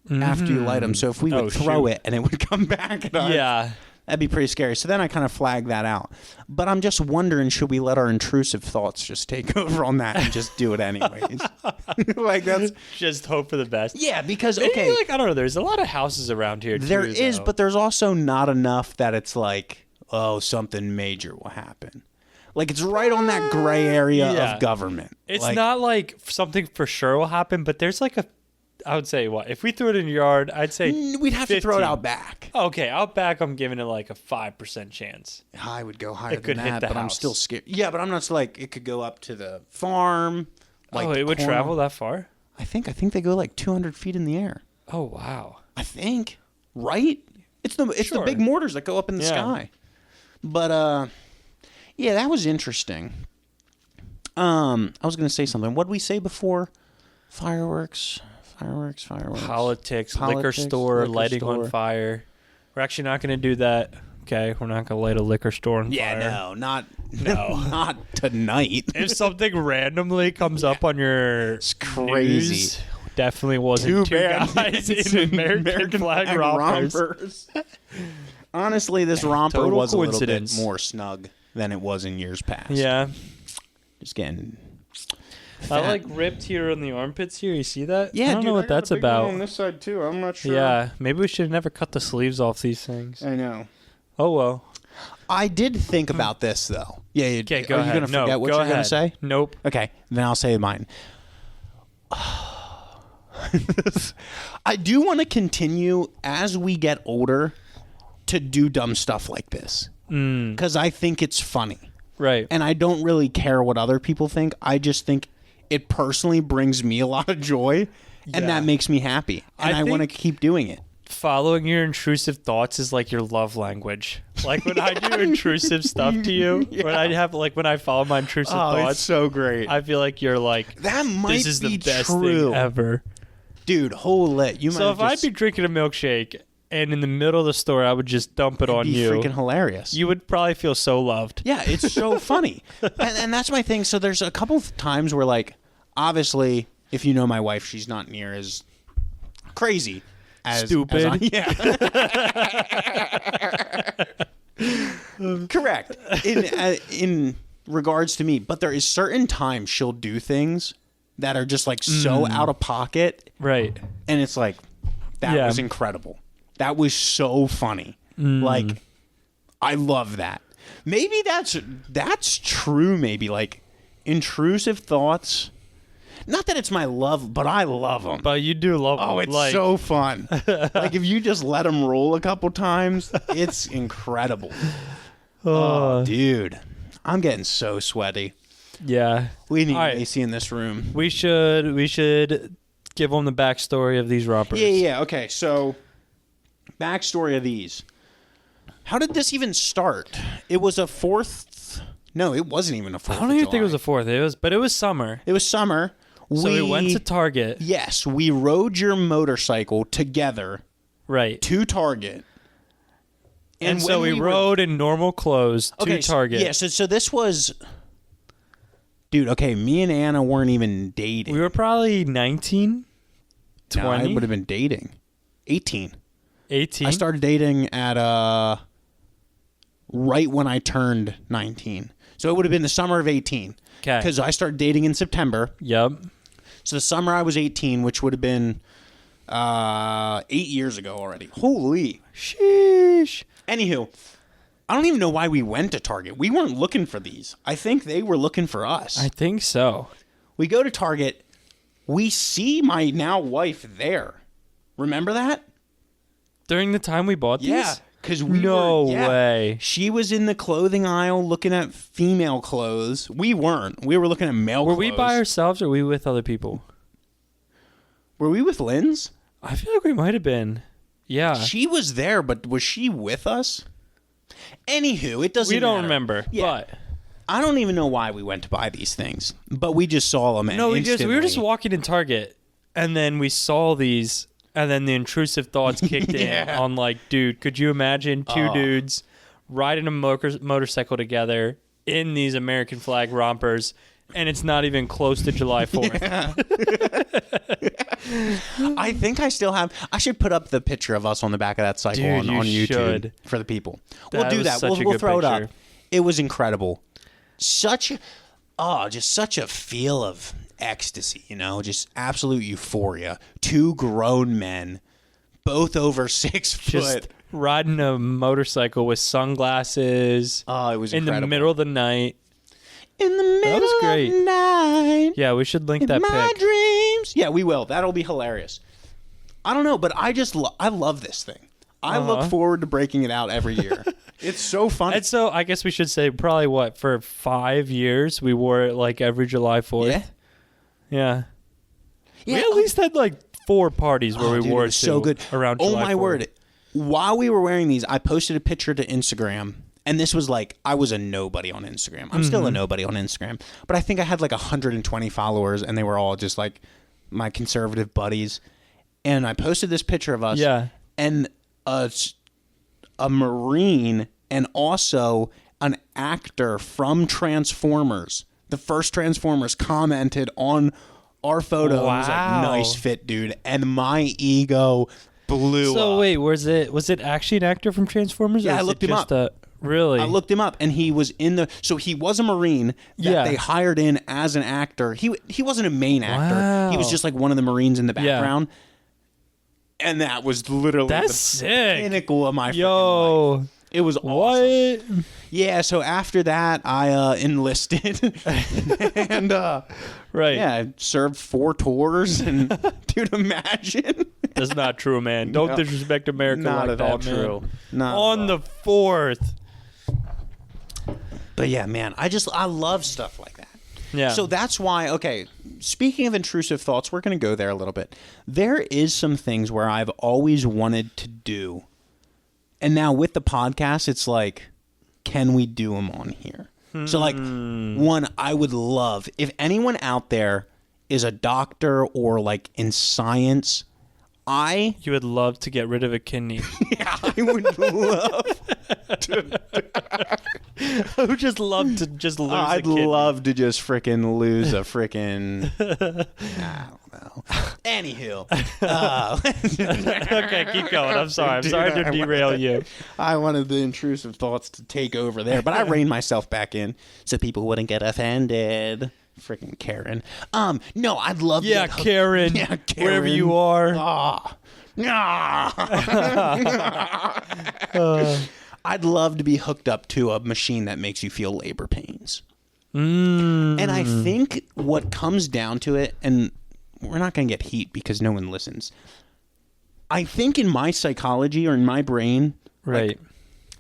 after you light them. So if we would throw it and it would come back at us. Yeah. That'd be pretty scary. So then I kind of flagged that out. But I'm just wondering, should we let our intrusive thoughts just take over on that and just do it anyways? That's just hope for the best. Yeah, because maybe, I don't know. There's a lot of houses around here. There is, but there's also not enough that it's something major will happen. It's right on that gray area of government. It's not something for sure will happen, but there's I would say if we threw it in your yard, I'd say we'd have 15. to throw it out back. Okay, out back, I'm giving it a 5% chance. I would go higher it could than hit that, the but house. I'm still scared. Yeah, but I'm not it could go up to the farm. It would travel that far? I think they go 200 feet in the air. Oh wow! I think right. It's the big mortars that go up in the sky. But yeah, that was interesting. I was gonna say something. What did we say before? Fireworks. Politics, liquor store, lighting on fire. We're actually not going to do that. Okay, we're not going to light a liquor store on fire. Yeah, not tonight. If something randomly comes up on your news, definitely wasn't two guys in American flag rompers. Honestly, this romper was a little bit more snug than it was in years past. Yeah. Just getting... I ripped here on the armpits here. You see that? Yeah, I don't know what that's about. On this side too. I'm not sure. Yeah, maybe we should have never cut the sleeves off these things. I know. Oh well. I did think about this though. Yeah. Okay, go ahead. Are you gonna forget what you're gonna say? Nope. Okay, then I'll say mine. I do want to continue as we get older. to do dumb stuff like this because I think it's funny. Right. And I don't really care what other people think. I just think it personally brings me a lot of joy, and that makes me happy. And I want to keep doing it. Following your intrusive thoughts is like your love language. Like when I do intrusive stuff to you, when I follow my intrusive thoughts, it's so great. I feel like you're like, that might this is be the best true. thing ever. Dude, holy you might. So if I'd be drinking a milkshake and in the middle of the story I would just dump it on you, freaking hilarious. You would probably feel so loved. Yeah, it's so funny. And that's my thing. So there's a couple of times where, like, obviously, if you know my wife, she's not near as crazy as stupid. Yeah. Correct. In regards to me, but there is certain times she'll do things that are just like so out of pocket. Right. And it's like, that was incredible. That was so funny. Like, I love that. Maybe that's true. Maybe like intrusive thoughts. Not that it's my love, but I love them. But you do love them. Oh, it's so fun. Like, if you just let them roll a couple times, it's incredible. Oh, dude. I'm getting so sweaty. Yeah. We need AC in this room. We should give them the backstory of these rompers. Yeah. Okay, so backstory of these. How did this even start? It was a 4th. No, it wasn't even a 4th. I don't even think it was a 4th. But it was summer. It was summer. So we went to Target. Yes, we rode your motorcycle together. Right. To Target. And so we rode in normal clothes to Target. So this was... Dude, okay, me and Anna weren't even dating. We were probably 19, 20. No, I would have been dating. 18. 18? I started dating at... right when I turned 19. So it would have been the summer of 18. Okay. Because I started dating in September. Yep. So the summer I was 18, which would have been 8 years ago already. Holy. Sheesh. Anywho, I don't even know why we went to Target. We weren't looking for these. I think they were looking for us. I think so. We go to Target. We see my now wife there. Remember that? During the time we bought these? Yeah. No way. She was in the clothing aisle looking at female clothes. We weren't. We were looking at male clothes. Were we by ourselves or were we with other people? Were we with Linz? I feel like we might have been. Yeah. She was there, but was she with us? Anywho, it doesn't matter. We don't remember. Yeah. But I don't even know why we went to buy these things, but we just saw them. No, we were just walking in Target, and then we saw these. And then the intrusive thoughts kicked in on like, dude, could you imagine two dudes riding a motorcycle together in these American flag rompers, and it's not even close to July 4th? Yeah. I think I still have... I should put up the picture of us on the back of that cycle on YouTube for the people. We'll do that. We'll throw it up. It was incredible. Just such a feel of... ecstasy, just absolute euphoria. Two grown men, both over 6 foot, just riding a motorcycle with sunglasses. Oh, it was incredible. In the middle of the night. In the middle of the night. Yeah, we should link that pic. My dreams. Yeah, we will. That'll be hilarious. I don't know, but I love this thing. I look forward to breaking it out every year. It's so fun. And so I guess we should say probably for 5 years we wore it like every July 4th. Yeah. We at least had like 4 parties where we wore it so good around July 4th. Oh my word. While we were wearing these, I posted a picture to Instagram, and this was like, I was a nobody on Instagram. I'm still a nobody on Instagram, but I think I had like 120 followers, and they were all just like my conservative buddies. And I posted this picture of us. Yeah. And a Marine and also an actor from Transformers. The first Transformers commented on our photo. Wow. It was like, nice fit, dude. And my ego blew up. So wait, was it actually an actor from Transformers? Yeah, I looked him up. Really? I looked him up, and he was so he was a Marine that they hired in as an actor. He wasn't a main actor. Wow. He was just like one of the Marines in the background. Yeah. And that was literally the pinnacle of my freaking life. It was awesome. What? Yeah, so after that, I enlisted. And, I served 4 tours. And, dude, imagine. That's not true, man. Don't disrespect America Not like at that, all man. true. Not On the 4th. But yeah, man, I love stuff like that. Yeah. So that's why, okay, speaking of intrusive thoughts, we're going to go there a little bit. There is some things where I've always wanted to do. And now with the podcast, it's like, can we do them on here? So like, one, I would love, if anyone out there is a doctor or like in science, You would love to get rid of a kidney. Yeah, I would love to. I would just love to just lose a I'd kidney. love to just freaking lose a freaking. I don't know. Anywho. Okay, keep going. I'm sorry. I'm sorry to derail you. I wanted the intrusive thoughts to take over there, but I reined myself back in so people wouldn't get offended. Freaking Karen. No, I'd love Yeah, to. Karen. Yeah, Karen. Wherever you are. I'd love to be hooked up to a machine that makes you feel labor pains. Mm. And I think what comes down to it, and we're not going to get heat because no one listens. I think in my psychology or in my brain, Right. like,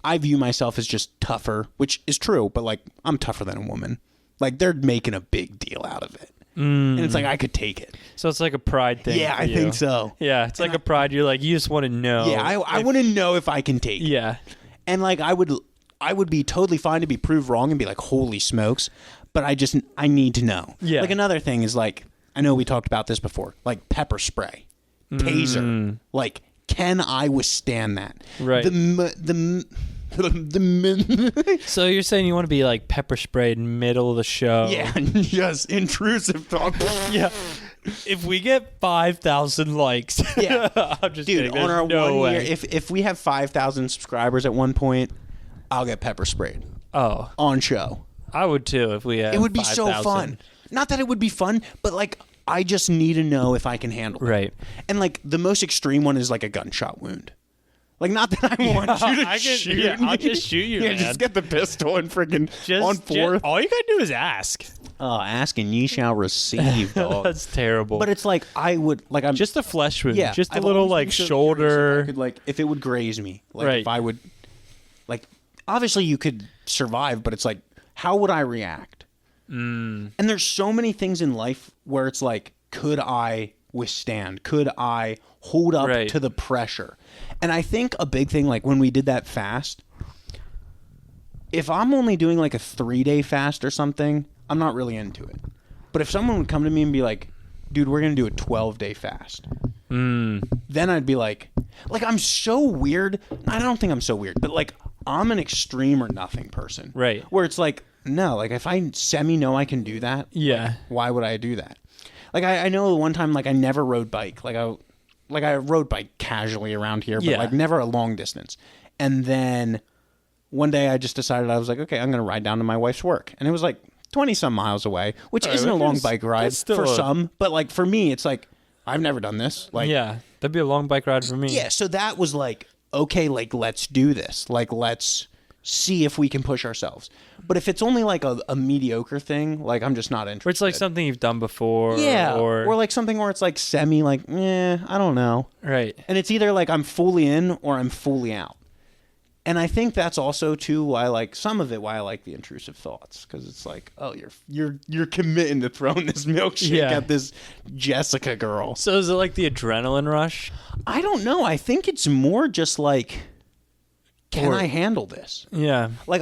I view myself as just tougher, which is true, but like I'm tougher than a woman. Like they're making a big deal out of it. And it's like I could take it. So it's like a pride thing. Yeah, for I you. think so. Yeah, it's like a pride. You're like, you just want to know. Yeah, I want to know if I can take it. Yeah. And like I would be totally fine to be proved wrong and be like, holy smokes. But I need to know. Yeah. Like another thing is like, I know we talked about this before, like pepper spray, taser. Like, can I withstand that? Right. So you're saying you want to be like pepper sprayed in the middle of the show? Yeah, just intrusive talk. Yeah. If we get 5,000 likes, Yeah. I'm just Dude, kidding. on There's our no 1 way. year, if we have 5,000 subscribers at one point, I'll get pepper sprayed Oh, on show. I would too if we had. It would be so 5,000. fun. Not that it would be fun, but like I just need to know if I can handle it. Right. And like the most extreme one is like a gunshot wound. Like not that I want you to shoot Yeah, I'll me. just shoot you, Yeah, man. just get the pistol and freaking on fourth. all you gotta do is ask. Oh, ask and ye shall receive, dog. That's terrible. But it's like I would like I'm just a flesh wound. yeah, Just a I've little always like been so curious shoulder. if I could, like if it would graze me, like Right. if I would, like obviously you could survive, but it's like how would I react? And there's so many things in life where it's like, could I withstand? Could I hold up Right. to the pressure? And I think a big thing, like when we did that fast, if I'm only doing like a 3-day fast or something, I'm not really into it. But if someone would come to me and be like, dude, we're going to do a 12-day fast. Then I'd be like I'm so weird. I don't think I'm so weird, but like I'm an extreme or nothing person. Right. Where it's like, no, like if I know I can do that, Yeah. why would I do that? Like I know the one time like I never rode bike. Like I rode bike casually around here, but Yeah. like never a long distance. And then one day I just decided I was like, okay, I'm going to ride down to my wife's work. And it was like 20 some miles away, which isn't a long bike ride for some, but like for me it's like I've never done this. Like Yeah, that'd be a long bike ride for me. yeah, so that was like, okay, like let's do this. Like let's see if we can push ourselves. But if it's only like a mediocre thing, like I'm just not interested. Or it's like something you've done before. yeah, Or like something where it's like semi, like I don't know. right. And it's either like I'm fully in or I'm fully out. And I think that's also too why I like some of it. Why I like the intrusive thoughts, because it's like, oh, you're committing to throwing this milkshake Yeah. at this Jessica girl. So is it like the adrenaline rush? I don't know. I think it's more just like, can I handle this? Yeah. Like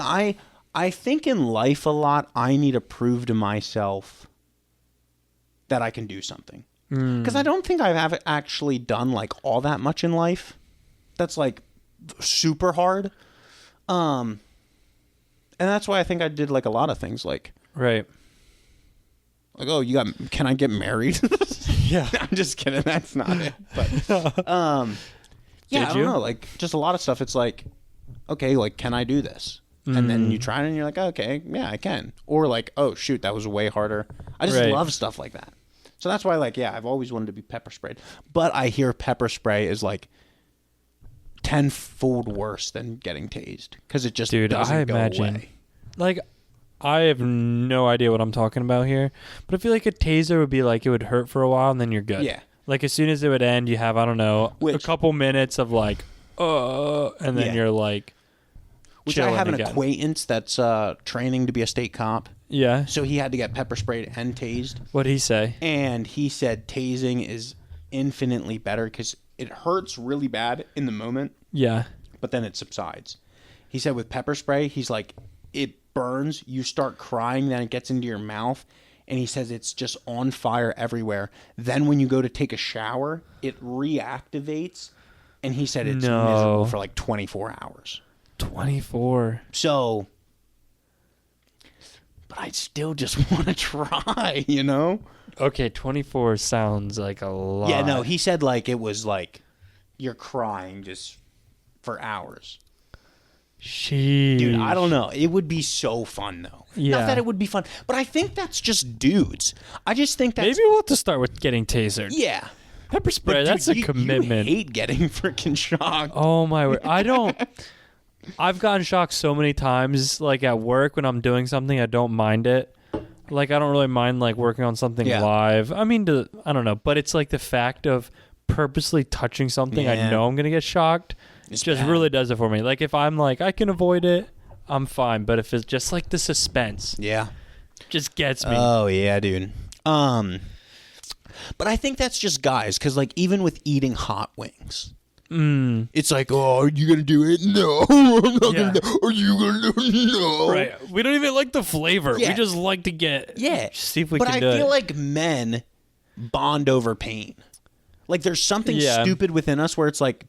I think in life a lot, I need to prove to myself that I can do something. Because I don't think I have actually done like all that much in life. That's like super hard. And that's why I think I did like a lot of things like, Right. oh, can I get married? Yeah. I'm just kidding. That's not it. But, yeah, Did I don't you? know. Like just a lot of stuff. It's like, okay, like, can I do this? And then you try it and you're like, okay, yeah, I can. Or like, oh shoot, that was way harder. I just Right. love stuff like that. So that's why, like, yeah, I've always wanted to be pepper sprayed. But I hear pepper spray is like 10-fold worse than getting tased because it just doesn't I go imagine. away. Like, I have no idea what I'm talking about here, but I feel like a taser would be like it would hurt for a while and then you're good. Yeah. Like as soon as it would end, you have, I don't know, a couple minutes of like, and then you're like, which I have an acquaintance that's training to be a state cop. Yeah. So he had to get pepper sprayed and tased. What'd he say? And he said tasing is infinitely better because it hurts really bad in the moment. Yeah. But then it subsides. He said with pepper spray, he's like, it burns, you start crying, then it gets into your mouth. And he says it's just on fire everywhere. Then when you go to take a shower, it reactivates. And he said it's miserable for like 24 hours. 24. So, but I still just want to try, you know? Okay, 24 sounds like a lot. Yeah, no, he said like it was like you're crying just for hours. Sheesh. Dude, I don't know. It would be so fun, though. Yeah. Not that it would be fun, but I think that's just dudes. I just think that's... Maybe we'll have to start with getting tasered. Yeah. Pepper spray, Dude, that's a commitment. You hate getting freaking shocked. Oh, my word. I don't... I've gotten shocked so many times, like at work when I'm doing something, I don't mind it. Like, I don't really mind, like, working on something live. I mean, I don't know, but it's like the fact of purposely touching something I know I'm going to get shocked. It just really does it for me. Like, if I'm like, I can avoid it, I'm fine. But if it's just like the suspense, just gets me. Oh, yeah, dude. But I think that's just guys, because, like, even with eating hot wings, it's like, oh, are you going to do it? No, I'm not going to. Are you going to do it? No. Right. We don't even like the flavor. We just like to get, see if we can do it. But I feel like men bond over pain. Like, there's something stupid within us where it's like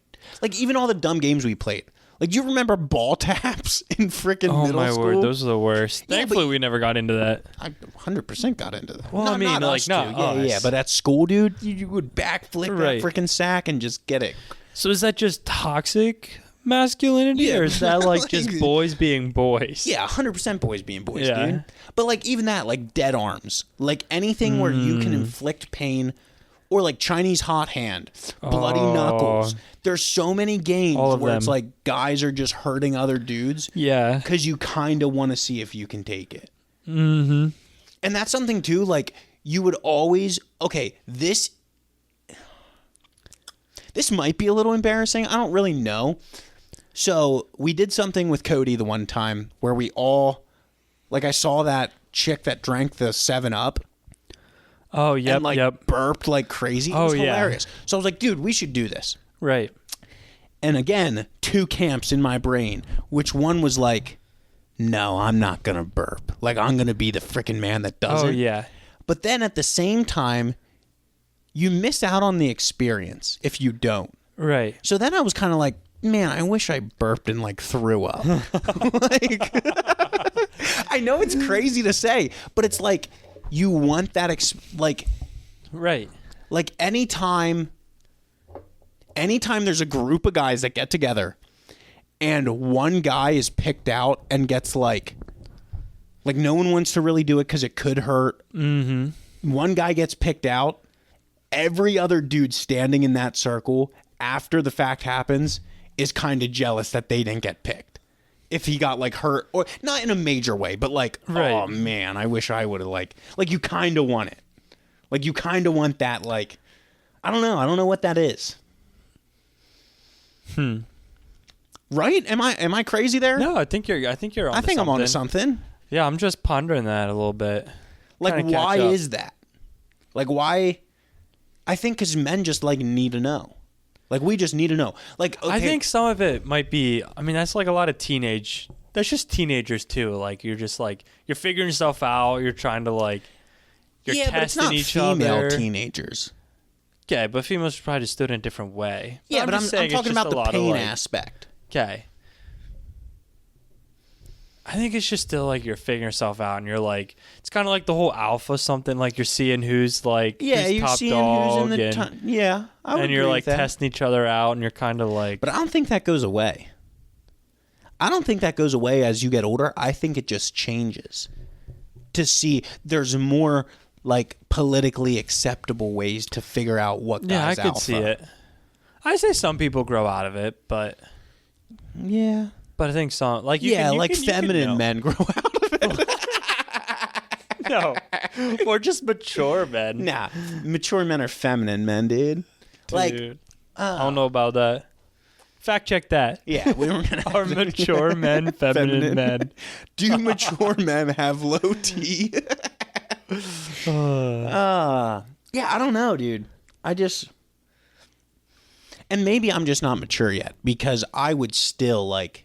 even all the dumb games we played. Like, you remember ball taps in freaking middle school? Oh, my word. Those are the worst. Thankfully, we never got into that. I 100% got into that. Well, I mean, not like, not us. Yeah, but at school, dude, you would backflip that freaking sack and just get it. So is that just toxic masculinity, or is that, like, just boys being boys? Yeah, 100% boys being boys, dude. But, like, even that, like, dead arms. Like, anything where you can inflict pain. Or like Chinese hot hand, bloody knuckles. There's so many games where it's like guys are just hurting other dudes. Yeah. Because you kind of want to see if you can take it. Mm-hmm. And that's something too, like you would always, okay, this might be a little embarrassing. I don't really know. So we did something with Cody the one time where we all, like I saw that chick that drank the 7-Up. Oh, yep, and like burped like crazy. It was hilarious. So I was like, dude, we should do this. Right. And again, two camps in my brain. Which one was like, no, I'm not going to burp. Like, I'm going to be the freaking man that does it. Oh, yeah. But then at the same time, you miss out on the experience if you don't. Right. So then I was kind of like, man, I wish I burped and like threw up. Like, I know it's crazy to say, but it's like, you want that, right. Like anytime there's a group of guys that get together and one guy is picked out and gets like no one wants to really do it because it could hurt. Mm-hmm. One guy gets picked out. Every other dude standing in that circle after the fact happens is kind of jealous that they didn't get picked. If he got like hurt, or not in a major way, but like, oh man, I wish I would have like you kind of want it. Like you kind of want that, like, I don't know what that is. Right? Am I crazy there? No, I think you're on. I think I'm onto something. Yeah, I'm just pondering that a little bit. Like, why is that? Like, why? I think because men just like need to know. Like, we just need to know. Like, okay. I think some of it might be, I mean, that's like a lot of that's just teenagers too. Like, you're just like, you're figuring yourself out. You're trying to like, you're testing each other. Yeah, but it's not female teenagers. Okay, but females probably just do it in a different way. Yeah, but I'm talking about the pain aspect. Okay. I think it's just still like you're figuring yourself out, and you're like, it's kind of like the whole alpha something. Like you're seeing who's like, who's top dog, who's in the I would and you're agree like with that. testing each other out, and you're kind of like. But I don't think that goes away. I don't think that goes away as you get older. I think it just changes. To see there's more like politically acceptable ways to figure out what guys I could see it. I say some people grow out of it, but yeah. But I think some, like like feminine men grow out of it. No. Or just mature men. Nah, mature men are feminine men, dude. Like, Dude, I don't know about that. Fact check that. yeah, we were gonna. Are mature men feminine men? Do mature men have low T? Yeah, I don't know, dude. And maybe I'm just not mature yet, because I would still, like,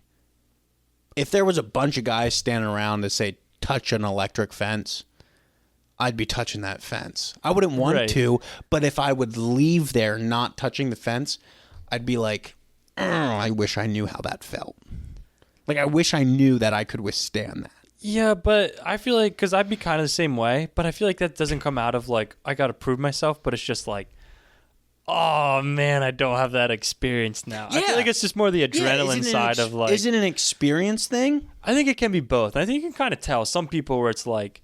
if there was a bunch of guys standing around to say, touch an electric fence, I'd be touching that fence. I wouldn't want to, but if I would leave there not touching the fence, I'd be like, I wish I knew how that felt. Like, I wish I knew that I could withstand that. Yeah, but I feel like, because I'd be kind of the same way, but I feel like that doesn't come out of, like, I got to prove myself, but it's just like, oh, man, I don't have that experience now. Yeah. I feel like it's just more the adrenaline side of, like... Is it an experience thing? I think it can be both. I think you can kind of tell some people where it's like,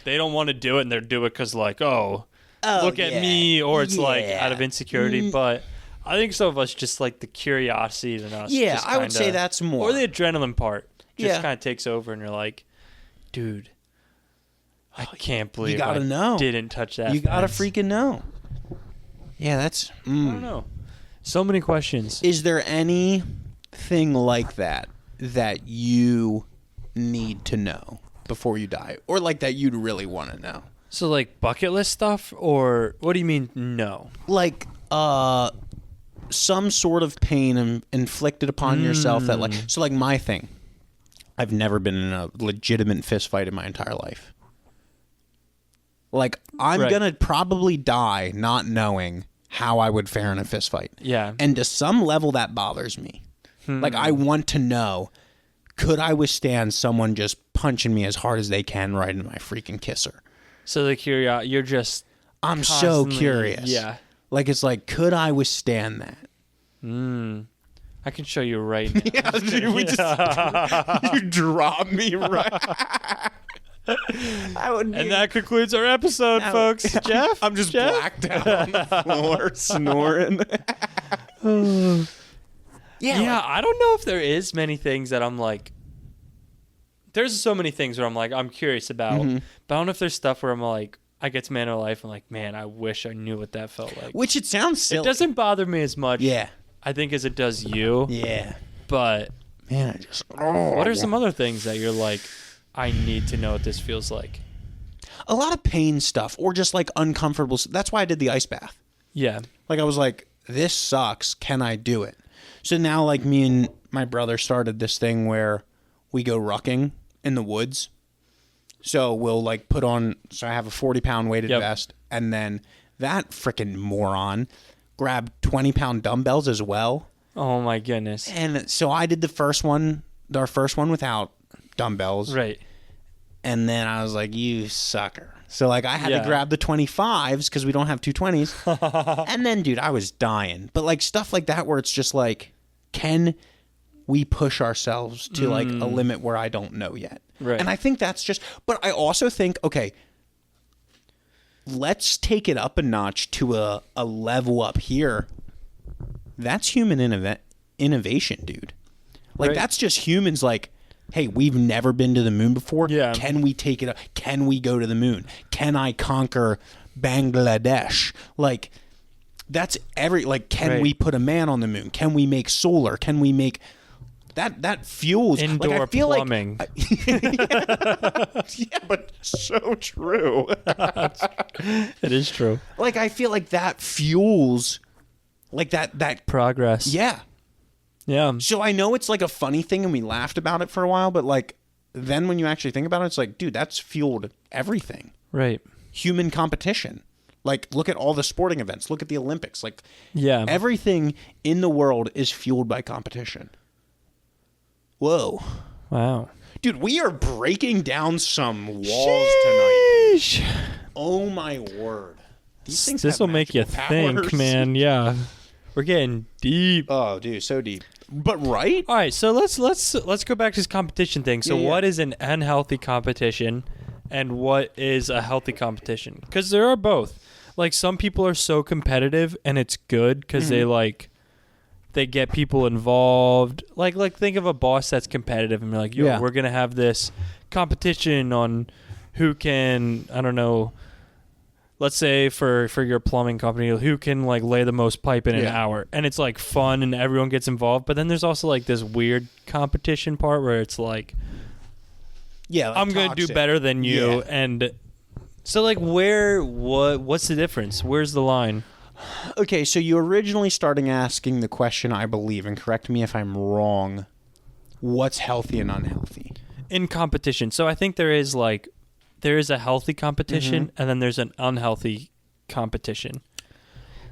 they don't want to do it, and they're doing it because, like, look at me, or it's, like, out of insecurity, but... I think some of us just like the curiosity in us. Yeah, I would say that's more. Or the adrenaline part just kind of takes over, and you're like, dude, I can't believe I didn't touch that. You gotta freaking know. Yeah, that's... I don't know. So many questions. Is there anything like that you need to know before you die? Or like that you'd really want to know? So like bucket list stuff? Or what do you mean no? Like, some sort of pain inflicted upon yourself that, like, so like my thing, I've never been in a legitimate fist fight in my entire life. Like, I'm gonna probably die not knowing how I would fare in a fist fight. Yeah. And to some level that bothers me. Like, I want to know, could I withstand someone just punching me as hard as they can right in my freaking kisser? So the curiosity, you're just I'm so curious. Yeah. Like, it's like, could I withstand that? I can show you right now. Yeah, dude, you drop me right. And that concludes our episode, folks. Jeff? I'm just blacked out on the floor, snoring. Yeah, I don't know if there is many things that I'm like... There's so many things where I'm like, I'm curious about. But I don't know if there's stuff where I'm like... I get to my inner life and like, man, I wish I knew what that felt like. Which it sounds silly. It doesn't bother me as much, I think, as it does you. Yeah. But man, what are some other things that you're like, I need to know what this feels like? A lot of pain stuff, or just like uncomfortable. That's why I did the ice bath. Yeah. Like, I was like, this sucks. Can I do it? So now, like, me and my brother started this thing where we go rucking in the woods. So we'll like put on, so I have a 40-pound weighted vest, and then that freaking moron grabbed 20-pound dumbbells as well. Oh my goodness. And so I did our first one without dumbbells. Right. And then I was like, you sucker. So like I had to grab the 25s because we don't have 220s. And then, dude, I was dying. But like stuff like that where it's just like, can we push ourselves to like a limit where I don't know yet? Right. And I think that's just, but I also think, okay, let's take it up a notch to a level up here. That's human innovation, dude. Like, that's just humans like, hey, we've never been to the moon before. Yeah. Can we take it up? Can we go to the moon? Can I conquer Bangladesh? Like, that's can we put a man on the moon? Can we make solar? Can we make... That fuels indoor like, I feel plumbing. Yeah, but so true. It is true. Like, I feel like that fuels like that progress. Yeah. Yeah. So I know it's like a funny thing and we laughed about it for a while, but like then when you actually think about it, it's like, dude, that's fueled everything. Right. Human competition. Like, look at all the sporting events. Look at the Olympics. Like, everything in the world is fueled by competition. Whoa. Wow. Dude, we are breaking down some walls tonight. Oh, my word. These things this will make you think, man. Yeah. We're getting deep. Oh, dude, so deep. But right? All right, so let's go back to this competition thing. So what is an unhealthy competition and what is a healthy competition? Because there are both. Like, some people are so competitive and it's good because they get people involved. Like think of a boss that's competitive and be like, yo, we're going to have this competition on who can, I don't know, let's say for your plumbing company, who can like lay the most pipe in an hour, and it's like fun and everyone gets involved. But then there's also like this weird competition part where it's like, like I'm going to do better than you. And so like what's the difference? Where's the line? Okay, so you originally starting asking the question, I believe, and correct me if I'm wrong, what's healthy and unhealthy? In competition. So I think there is a healthy competition and then there's an unhealthy competition.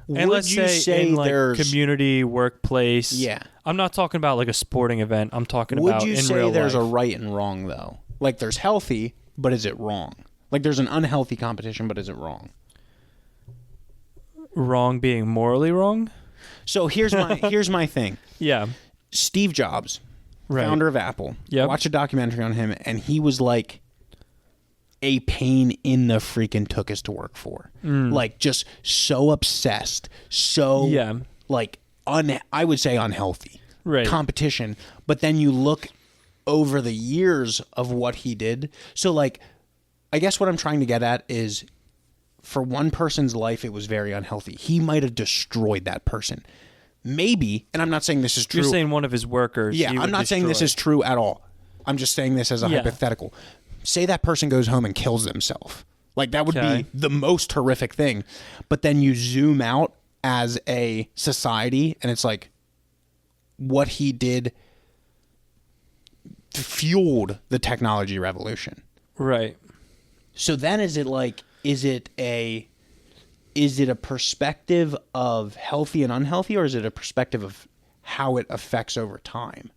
And let's say in like community, workplace. Yeah. I'm not talking about like a sporting event. I'm talking about in real life. Would you say there's a right and wrong though? Like there's healthy, but is it wrong? Like there's an unhealthy competition, but is it wrong? Wrong being morally wrong? So here's my thing. Yeah. Steve Jobs, founder of Apple. Yep. Watched a documentary on him, and he was like a pain in the freaking tuchus to work for. Like just so obsessed, so like I would say unhealthy competition. But then you look over the years of what he did. So like, I guess what I'm trying to get at is, for one person's life, it was very unhealthy. He might have destroyed that person. Maybe, and I'm not saying this is true. You're saying one of his workers. Yeah, I'm not saying this is true at all. I'm just saying this as a hypothetical. Say that person goes home and kills themselves. Like, that would be the most horrific thing. But then you zoom out as a society, and it's like, what he did fueled the technology revolution. Right. So then is it like, is it a perspective of healthy and unhealthy, or is it a perspective of how it affects over time?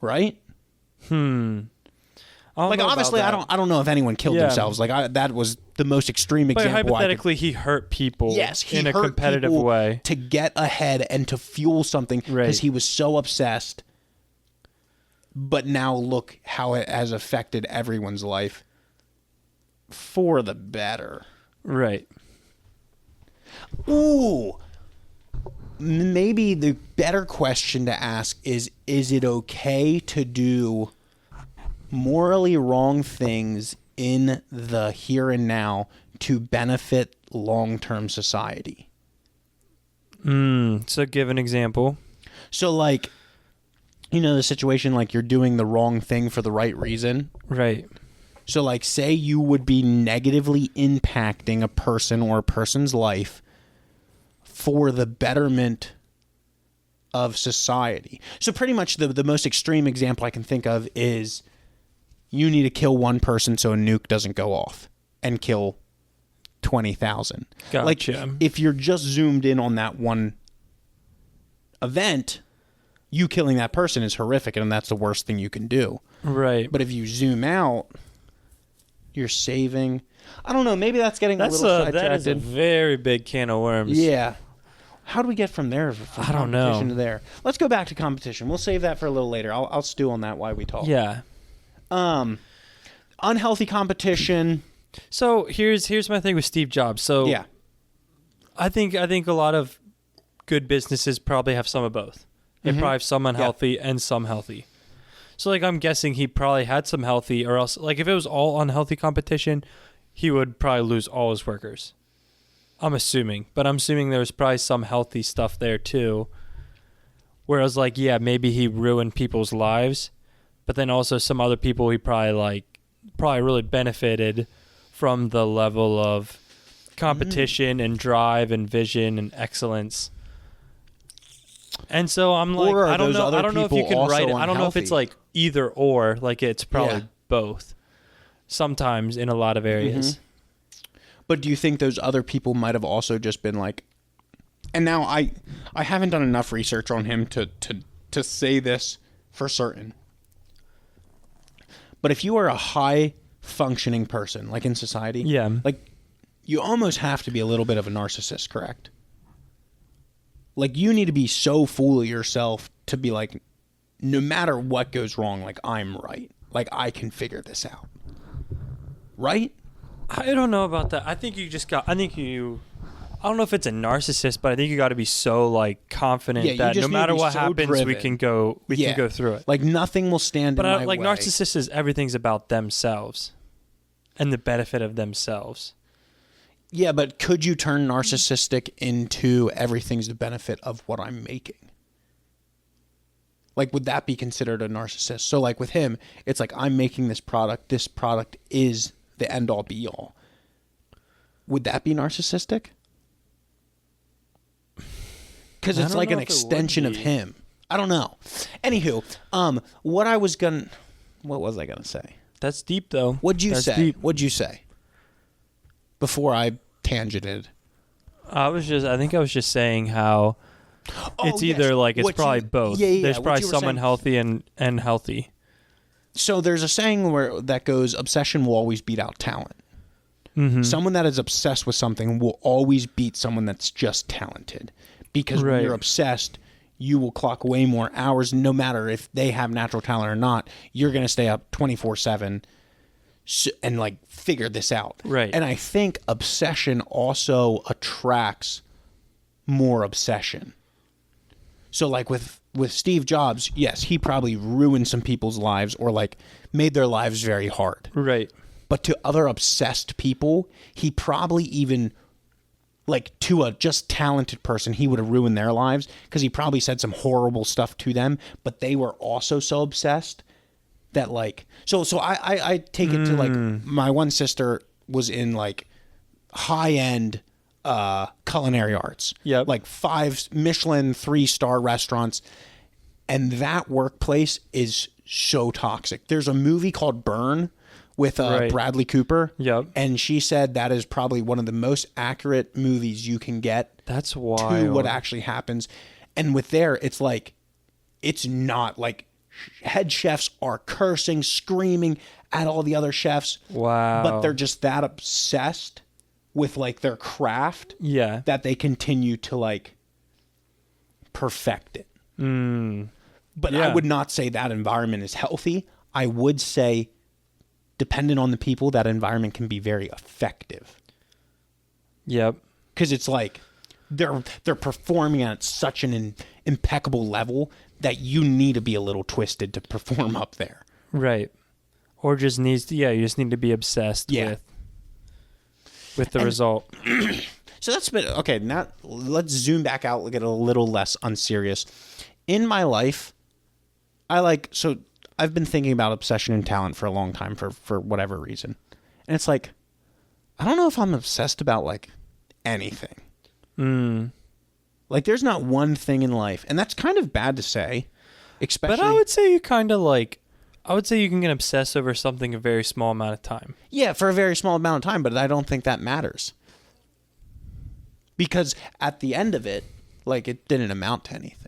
Right? Like, obviously, I don't know if anyone killed themselves. Like, that was the most extreme example. But hypothetically, he hurt people. Yes, he in a hurt competitive people way to get ahead and to fuel something because he was so obsessed. But now look how it has affected everyone's life for the better. Right. Ooh. Maybe the better question to ask is it okay to do morally wrong things in the here and now to benefit long-term society? So give an example. So like, you know, the situation like you're doing the wrong thing for the right reason. Right. So like, say you would be negatively impacting a person or a person's life for the betterment of society. So pretty much the most extreme example I can think of is you need to kill one person so a nuke doesn't go off and kill 20,000. Gotcha. Like, if you're just zoomed in on that one event, you killing that person is horrific, and that's the worst thing you can do. Right. But if you zoom out, you're saving. I don't know. Maybe that's getting a little sidetracked. That is a very big can of worms. Yeah. How do we get from there? From I don't know. competition to there. Let's go back to competition. We'll save that for a little later. I'll stew on that while we talk. Yeah. Unhealthy competition. So here's my thing with Steve Jobs. So yeah, I think a lot of good businesses probably have some of both. They probably have some unhealthy and some healthy. So like, I'm guessing he probably had some healthy, or else like if it was all unhealthy competition, he would probably lose all his workers. I'm assuming, but I'm assuming there's probably some healthy stuff there too. Whereas like, yeah, maybe he ruined people's lives, but then also some other people he probably really benefited from the level of competition and drive and vision and excellence. And so I'm like, I don't know if you can write it. I don't know if it's like either or, like it's probably both sometimes in a lot of areas. But do you think those other people might have also just been like, and now I haven't done enough research on him to say this for certain. But if you are a high functioning person, like in society, like you almost have to be a little bit of a narcissist, correct? Like, you need to be so full of yourself to be like, no matter what goes wrong, like, I'm right. Like, I can figure this out. Right? I don't know about that. I think you I don't know if it's a narcissist, but I think you got to be so, like, confident that no matter what happens, we can go through it. Like, nothing will stand in my way. But, like, narcissists is everything's about themselves. and the benefit of themselves. Yeah, but could you turn narcissistic into everything's the benefit of what I'm making? Like, would that be considered a narcissist? So, like, with him, it's like, I'm making this product. This product is the end-all, be-all. Would that be narcissistic? Because it's like an extension of him. I don't know. Anywho, what was I gonna say? That's deep, though. What'd you say? What'd you say? Before I tangented. I think I was just saying how it's either like it's probably both. There's probably someone healthy and healthy. So there's a saying that goes, obsession will always beat out talent. Mm-hmm. Someone that is obsessed with something will always beat someone that's just talented. Because when you're obsessed, you will clock way more hours, no matter if they have natural talent or not. You're going to stay up 24/7 and like figure this out. Right. And I think obsession also attracts more obsession. So like with Steve Jobs, yes, he probably ruined some people's lives or like made their lives very hard. Right. But to other obsessed people, he probably even, like, to a just talented person, he would have ruined their lives because he probably said some horrible stuff to them, but they were also so obsessed that, like, so I take it to, like, my one sister was in, like, high-end culinary arts. Yep. Like 5 Michelin 3-star restaurants. And that workplace is so toxic. There's a movie called Burn with Bradley Cooper. Yep. And she said that is probably one of the most accurate movies you can get. That's wild. To what actually happens. And with there, it's like, it's not like head chefs are cursing, screaming at all the other chefs. Wow. But they're just that obsessed with like their craft. Yeah. That they continue to like perfect it. But I would not say that environment is healthy. I would say, dependent on the people, that environment can be very effective. Yep. Because it's like they're performing at such an impeccable level that you need to be a little twisted to perform up there. Right. Or just you just need to be obsessed with the result. So that's been okay. Now let's zoom back out, get a little less unserious. In my life, I've been thinking about obsession and talent for a long time for whatever reason. And it's like, I don't know if I'm obsessed about like anything. Like there's not one thing in life, and that's kind of bad to say, especially. But I would say you can get obsessed over something a very small amount of time. Yeah, for a very small amount of time, but I don't think that matters. Because at the end of it, like it didn't amount to anything.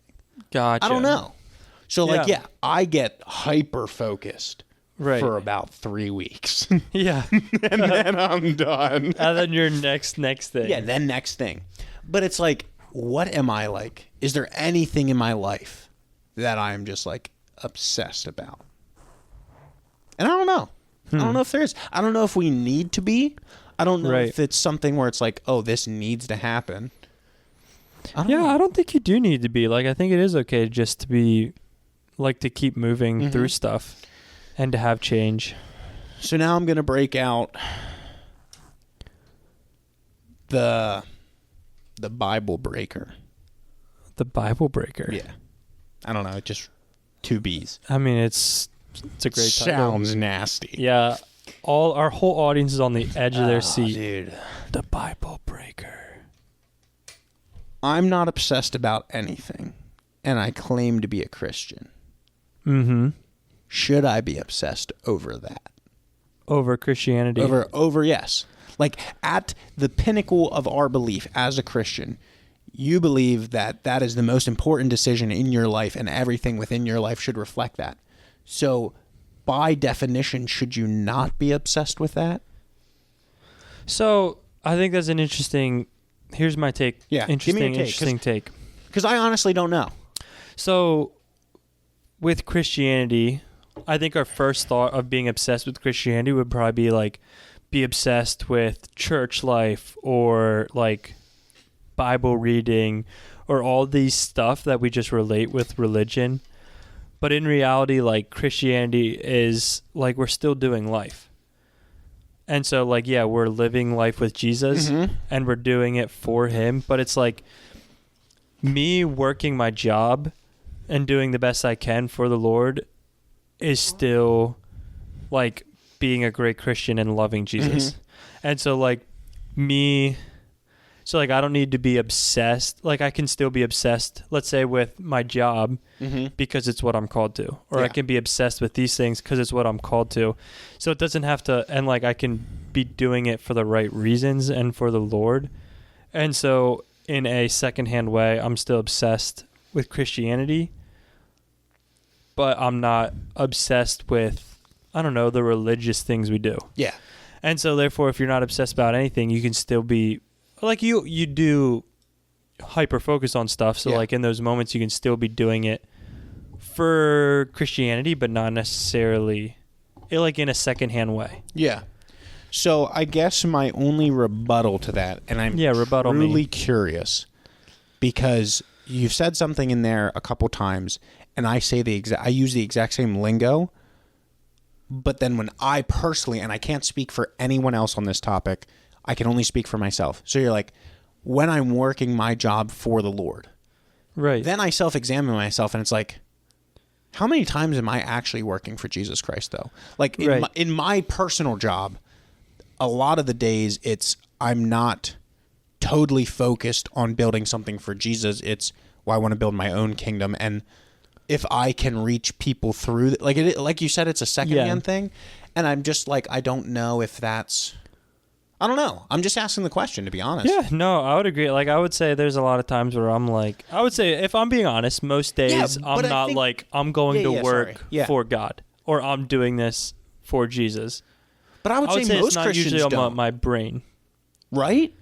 Gotcha. I don't know. So I get hyper focused for about 3 weeks. Yeah. And then I'm done. And then your next thing. Yeah, then next thing. But it's like, what am I like? Is there anything in my life that I'm just like obsessed about? And I don't know. I don't know if there is. I don't know if we need to be. I don't know if it's something where it's like, oh, this needs to happen. I don't think you do need to be. Like, I think it is okay just to be, like, to keep moving through stuff and to have change. So now I'm going to break out the Bible breaker. The Bible breaker? Yeah. I don't know. Just 2 B's. I mean, it's a great title. Sounds nasty. Yeah. Our whole audience is on the edge of their seat. Dude. The Bible breaker. I'm not obsessed about anything, and I claim to be a Christian. Mm-hmm. Should I be obsessed over that? Over Christianity? Over yes. Like, at the pinnacle of our belief as a Christian, you believe that that is the most important decision in your life, and everything within your life should reflect that. So, by definition, should you not be obsessed with that? So, I think that's an interesting... Here's my take. Yeah, interesting take. Because I honestly don't know. So, with Christianity, I think our first thought of being obsessed with Christianity would probably be like, be obsessed with church life or like Bible reading or all these stuff that we just relate with religion. But in reality, like Christianity is like we're still doing life. And so, like, yeah, we're living life with Jesus and we're doing it for him. But it's like me working my job and doing the best I can for the Lord is still like being a great Christian and loving Jesus. And so, like, I don't need to be obsessed. Like, I can still be obsessed, let's say, with my job because it's what I'm called to. Or I can be obsessed with these things because it's what I'm called to. So it doesn't have to, and like, I can be doing it for the right reasons and for the Lord. And so in a secondhand way, I'm still obsessed with Christianity, but I'm not obsessed with, I don't know, the religious things we do. Yeah. And so therefore, if you're not obsessed about anything, you can still be, like, you do hyper focus on stuff. So like in those moments, you can still be doing it for Christianity, but not necessarily like in a secondhand way. Yeah. So I guess my only rebuttal to that, and I'm really curious, because you've said something in there a couple times, and I use the exact same lingo, but then when I personally, and I can't speak for anyone else on this topic, I can only speak for myself. So you're like, when I'm working my job for the Lord, right? Then I self-examine myself, and it's like, how many times am I actually working for Jesus Christ, though? Like, in my personal job, a lot of the days I'm not totally focused on building something for Jesus. It's, well, I want to build my own kingdom, and if I can reach people through, like you said, it's a secondhand thing, and I'm just like, I don't know if that's, I don't know. I'm just asking the question, to be honest. Yeah, no, I would agree. Like, I would say there's a lot of times where I'm like, I would say, if I'm being honest, most days I'm not like, I'm going to work for God, or I'm doing this for Jesus. But I would say most it's not Christians usually don't. on my brain. Right?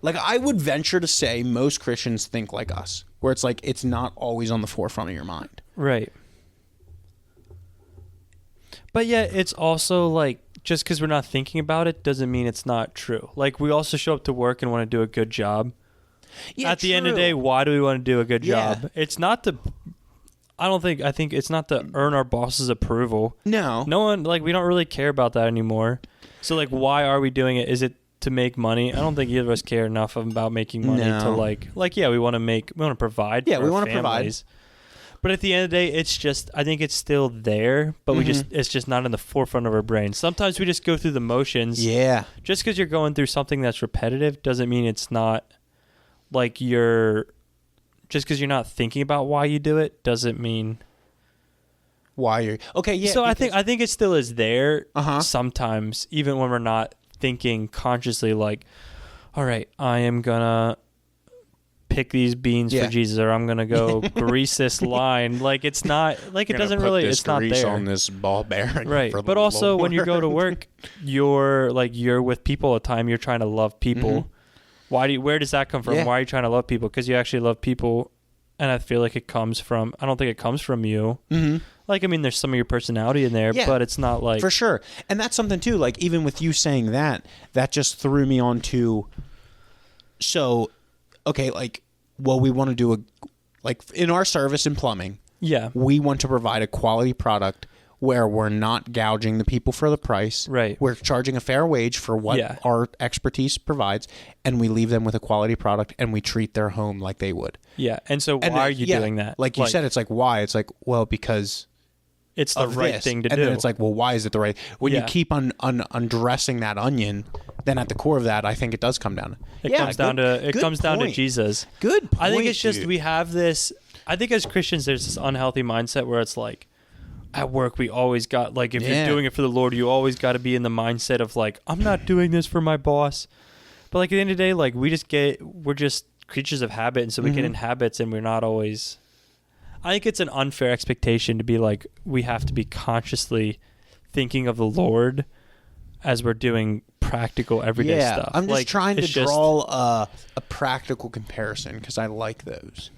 Like, I would venture to say most Christians think like us, where it's like, it's not always on the forefront of your mind. Right. But yeah, it's also like, just because we're not thinking about it doesn't mean it's not true. Like, we also show up to work and want to do a good job. Yeah, at the end of the day, why do we want to do a good job? It's not to, I think it's not to earn our boss's approval. No one, like, we don't really care about that anymore. So, like, why are we doing it? Is it to make money? I don't think either of us care enough about making money to we want to provide for our families. But at the end of the day, it's just, I think it's still there, but it's just not in the forefront of our brain. Sometimes we just go through the motions. Yeah. Just because you're going through something that's repetitive doesn't mean it's not like just because you're not thinking about why you do it doesn't mean why you're, okay, yeah. So I think it still is there sometimes, even when we're not thinking consciously, like, all right, I am gonna pick these beans for Jesus, or I'm gonna go grease this line. Like, it's not like, it doesn't really, it's not there on this ball bearing, right? But also, when you go to work, you're with people all the time. You're trying to love people. Where does that come from? Why are you trying to love people? Because you actually love people, and I feel like it comes from, I don't think it comes from you. Like, I mean, there's some of your personality in there, but it's not like, for sure. And that's something too, like, even with you saying that just threw me onto, so, okay, like, well, we want to do in our service in plumbing, we want to provide a quality product where we're not gouging the people for the price. Right. We're charging a fair wage for what our expertise provides, and we leave them with a quality product, and we treat their home like they would. Yeah. And so why are you doing that? Like you said, it's like, why? It's like, well, because it's the right thing to do. And then it's like, well, why is it the right? When you keep undressing that onion, then at the core of that, I think it does come down. It comes down to Jesus. Good point, I think it's just, we have this, I think as Christians, there's this unhealthy mindset where it's like, at work, we always got, like, if you're doing it for the Lord, you always got to be in the mindset of, like, I'm not doing this for my boss. But, like, at the end of the day, like, we're just creatures of habit, and so we get in habits, and we're not always, I think it's an unfair expectation to be like, we have to be consciously thinking of the Lord as we're doing practical everyday stuff. I'm just trying to draw a practical comparison because I like those.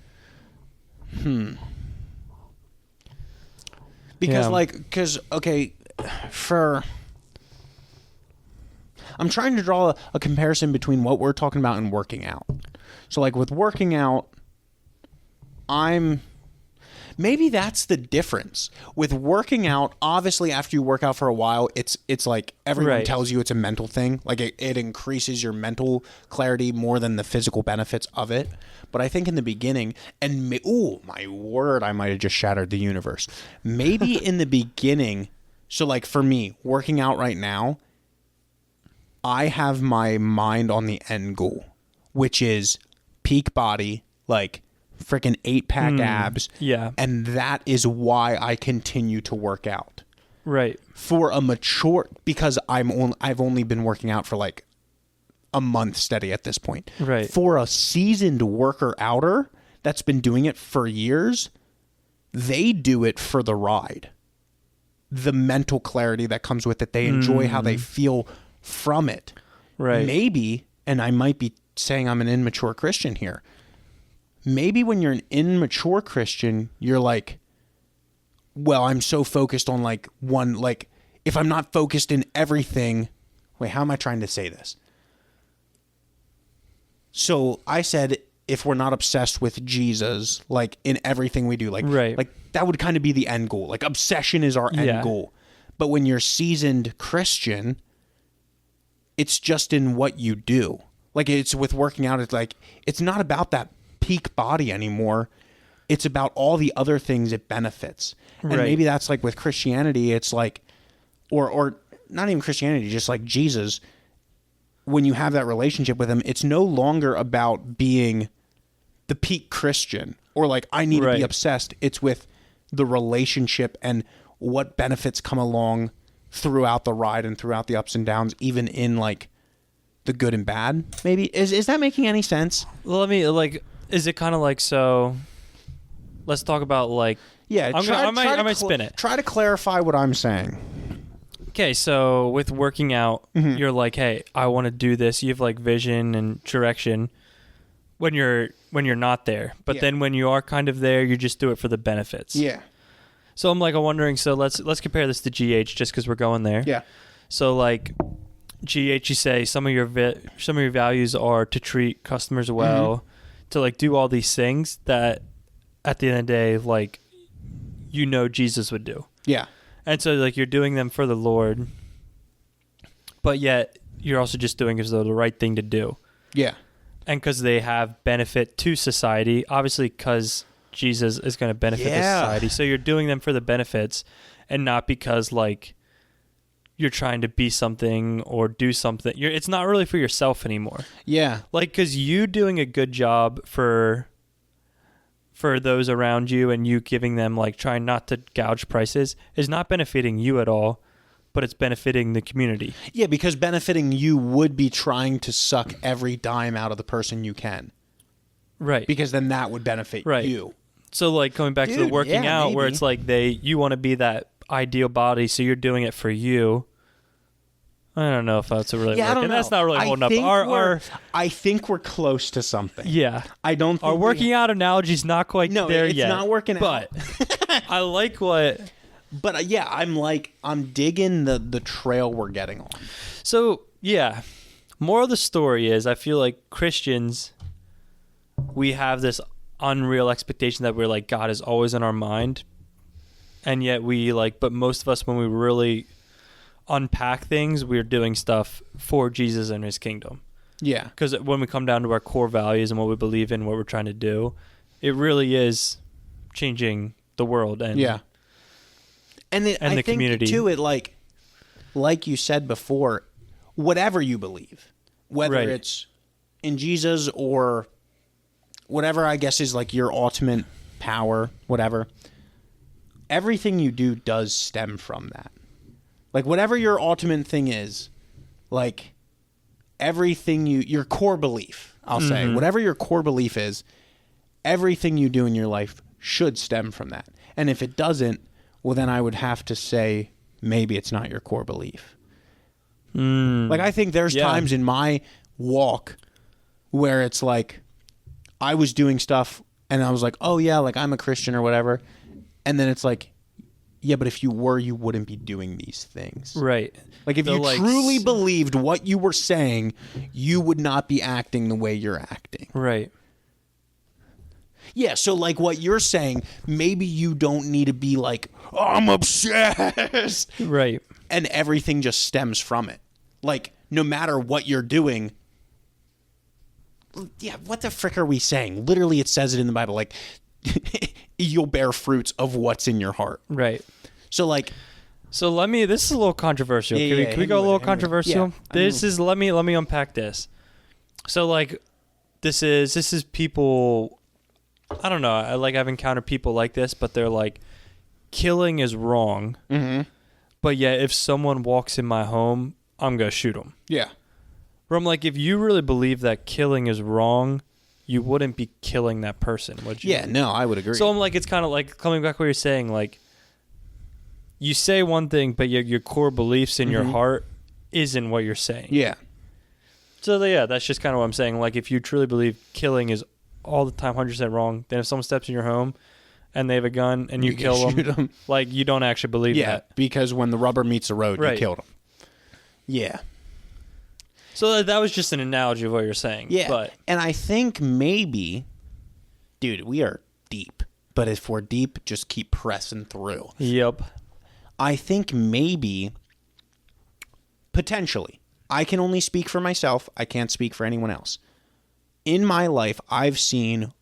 Because, I'm trying to draw a comparison between what we're talking about and working out. So, like, with working out, Maybe that's the difference with working out. Obviously, after you work out for a while, it's like everyone tells you it's a mental thing. Like it increases your mental clarity more than the physical benefits of it. But I think in the beginning, and oh my word, I might have just shattered the universe. Maybe in the beginning, so like for me, working out right now, I have my mind on the end goal, which is peak body, like freaking 8-pack abs. Yeah. And that is why I continue to work out. Right. For a mature, because I've only been working out for like a month steady at this point. Right. For a seasoned worker outer that's been doing it for years, they do it for the ride. The mental clarity that comes with it. They enjoy how they feel from it. Right. Maybe, and I might be saying I'm an immature Christian here. Maybe when you're an immature Christian, you're like, well, I'm so focused on like one, like if I'm not focused in everything, wait, how am I trying to say this? So I said, if we're not obsessed with Jesus, like in everything we do, like that would kind of be the end goal. Like obsession is our end goal. But when you're seasoned Christian, it's just in what you do. Like it's with working out. It's like, it's not about that peak body anymore. It's about all the other things it benefits. And maybe that's like with Christianity, it's like, or not even Christianity, just like Jesus, when you have that relationship with him, it's no longer about being the peak Christian or like, I need to be obsessed. It's with the relationship and what benefits come along throughout the ride and throughout the ups and downs, even in like the good and bad. Maybe is that making any sense? Well, let me like, is it kind of like, so let's talk about like, I might spin it. Try to clarify what I'm saying. Okay, so with working out, you're like, hey, I want to do this. You have like vision and direction when you're not there. But then when you are kind of there, you just do it for the benefits. Yeah. So I'm wondering, so let's compare this to GH just because we're going there. Yeah. So like GH, you say some of your values are to treat customers well, to like do all these things that at the end of the day, like, Jesus would do. Yeah. And so like you're doing them for the Lord, but yet you're also just doing as though the right thing to do. Yeah. And because they have benefit to society, obviously because Jesus is going to benefit the society. So you're doing them for the benefits and not because like you're trying to be something or do something. It's not really for yourself anymore. Yeah. Like, because you doing a good job for those around you and you giving them like trying not to gouge prices is not benefiting you at all, but it's benefiting the community. Yeah, because benefiting you would be trying to suck every dime out of the person you can. Right. Because then that would benefit you. So like going back to the working out where it's like you want to be that ideal body, so you're doing it for you. I don't know if that's really working. I don't know. That's not really holding up. I think we're close to something. Yeah. I don't think our working out analogy's not quite there yet. No, it's not working out. But I like what... But yeah, I'm digging the trail we're getting on. So yeah, moral of the story is I feel like Christians, we have this unreal expectation that we're like God is always in our mind, and yet but most of us when we really unpack things, we're doing stuff for Jesus and his kingdom. Yeah, because when we come down to our core values and what we believe in, what we're trying to do, it really is changing the world and and the think community too. It like you said before, whatever you believe, whether it's in Jesus or whatever, I guess is like your ultimate power, whatever. Everything you do does stem from that. Like whatever your ultimate thing is, like everything your core belief, I'll say, whatever your core belief is, everything you do in your life should stem from that. And if it doesn't, well, then I would have to say maybe it's not your core belief. Like I think there's times in my walk where it's like I was doing stuff and I was like, oh yeah, like I'm a Christian or whatever. And then it's like, yeah, but if you were, you wouldn't be doing these things. Right. Like if you truly believed what you were saying, you would not be acting the way you're acting. Right. Yeah, so like what you're saying, maybe you don't need to be like, oh, I'm obsessed. Right. And everything just stems from it. Like, no matter what you're doing. Yeah, what the frick are we saying? Literally, it says it in the Bible. Like, you'll bear fruits of what's in your heart. Right. So like. So this is a little controversial. Can we go a little controversial? Let me unpack this. So like, this is people, I don't know. I've encountered people like this, but they're like, killing is wrong. Mm-hmm. But yet, if someone walks in my home, I'm going to shoot them. Yeah. Where I'm like, if you really believe that killing is wrong, you wouldn't be killing that person, would you? Yeah, no, I would agree. So I'm like, it's kind of like, coming back to what you're saying, like, you say one thing, but your core beliefs in your heart isn't what you're saying. Yeah. So yeah, that's just kind of what I'm saying. Like, if you truly believe killing is all the time 100% wrong, then if someone steps in your home and they have a gun and you kill them, like, you don't actually believe that. Yeah, because when the rubber meets the road, you killed them. Yeah. So that was just an analogy of what you're saying. Yeah. And I think maybe, dude, we are deep. But if we're deep, just keep pressing through. Yep. I think maybe, potentially, I can only speak for myself. I can't speak for anyone else. In my life, I've seen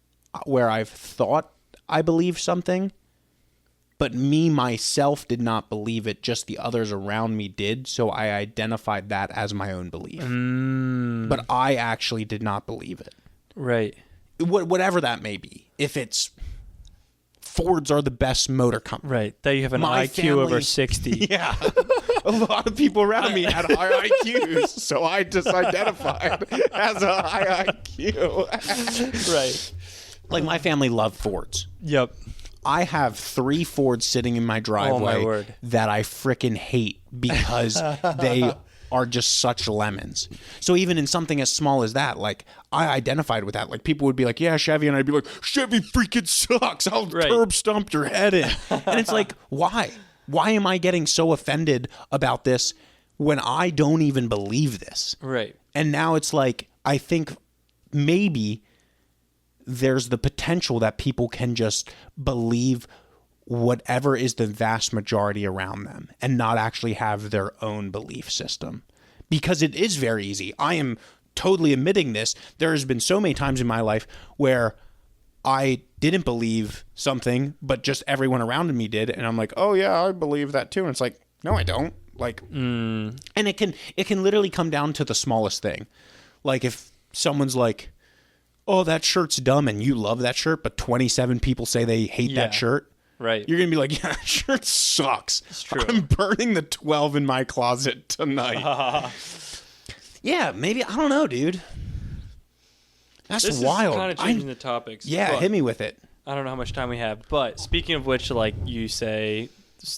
where I've thought I believed something, but me, myself, did not believe it. Just the others around me did. So I identified that as my own belief. But I actually did not believe it. Right. Whatever that may be. If it's Fords are the best motor company. Right. That you have an IQ over 60. Yeah. A lot of people around me had high IQs. So I just identified as a high IQ. Right. Like, my family loved Fords. Yep. I have 3 Fords sitting in my driveway that I frickin' hate because they are just such lemons. So even in something as small as that, like, I identified with that. Like, people would be like, yeah, Chevy. And I'd be like, Chevy freaking sucks. I'll curb stomp your head in. And it's like, why? Why am I getting so offended about this when I don't even believe this? Right. And now it's like, I think maybe there's the potential that people can just believe whatever is the vast majority around them and not actually have their own belief system. Because it is very easy. I am totally admitting this. There has been so many times in my life where I didn't believe something, but just everyone around me did. And I'm like, oh yeah, I believe that too. And it's like, no, I don't. Like, and it can literally come down to the smallest thing. Like, if someone's like, oh, that shirt's dumb, and you love that shirt, but 27 people say they hate that shirt. Right. You're going to be like, yeah, that shirt sucks. It's true. I'm burning the 12 in my closet tonight. Yeah, maybe. I don't know, dude. That's wild. This is kind of changing the topics. Yeah, hit me with it. I don't know how much time we have. But speaking of which, like, you say,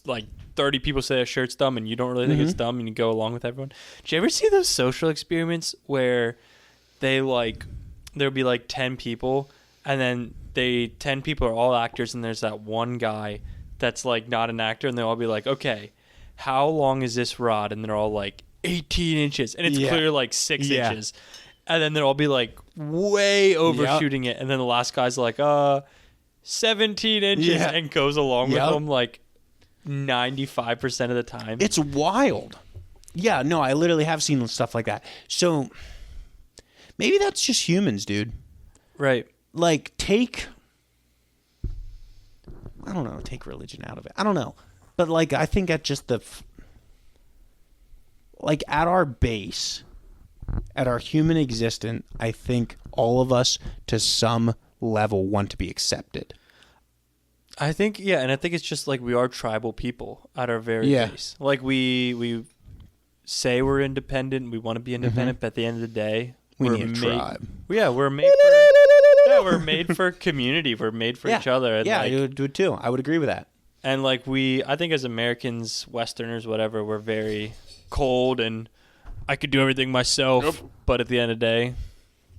like, 30 people say a shirt's dumb, and you don't really think it's dumb, and you go along with everyone. Did you ever see those social experiments where they, like, there'll be like 10 people, and then 10 people are all actors, and there's that one guy that's like not an actor, and they'll all be like, okay, how long is this rod? And they're all like 18 inches, and it's clear like 6 inches, and then they'll all be like way overshooting it, and then the last guy's like 17 inches and goes along with them like 95% of the time. It's wild. Yeah, no, I literally have seen stuff like that. So maybe that's just humans, dude. Right. Like, take religion out of it. I don't know. But, like, I think at just like, at our base, at our human existence, I think all of us, to some level, want to be accepted. I think, and I think it's just, like, we are tribal people at our very base. Like, we say we're independent, we want to be independent, but at the end of the day, we need a tribe. Yeah, we're made for community. We're made for each other. And yeah, I would do it too. I would agree with that. And like I think as Americans, Westerners, whatever, we're very cold and I could do everything myself. Yep. But at the end of the day,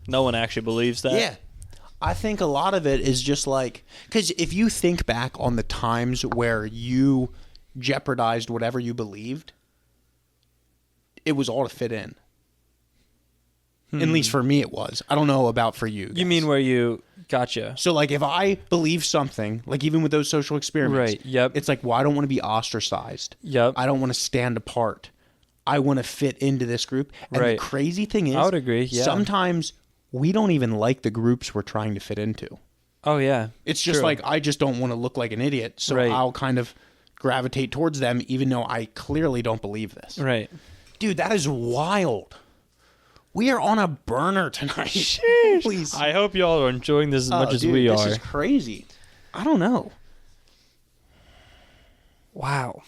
no one actually believes that. Yeah. I think a lot of it is just like, because if you think back on the times where you jeopardized whatever you believed, it was all to fit in. At least for me it was. I don't know about for you guys. You mean where you... Gotcha. So, like, if I believe something, like even with those social experiments, Right, yep. it's like, well, I don't want to be ostracized. Yep. I don't want to stand apart. I want to fit into this group. And Right. the crazy thing is, I would agree, yeah. sometimes we don't even like the groups we're trying to fit into. Oh, yeah. It's just True. like, I just don't want to look like an idiot, so Right. I'll kind of gravitate towards them, even though I clearly don't believe this. Right. Dude, that is wild. We are on a burner tonight. Please. I hope y'all are enjoying this as much as we are. This is crazy. I don't know. Wow.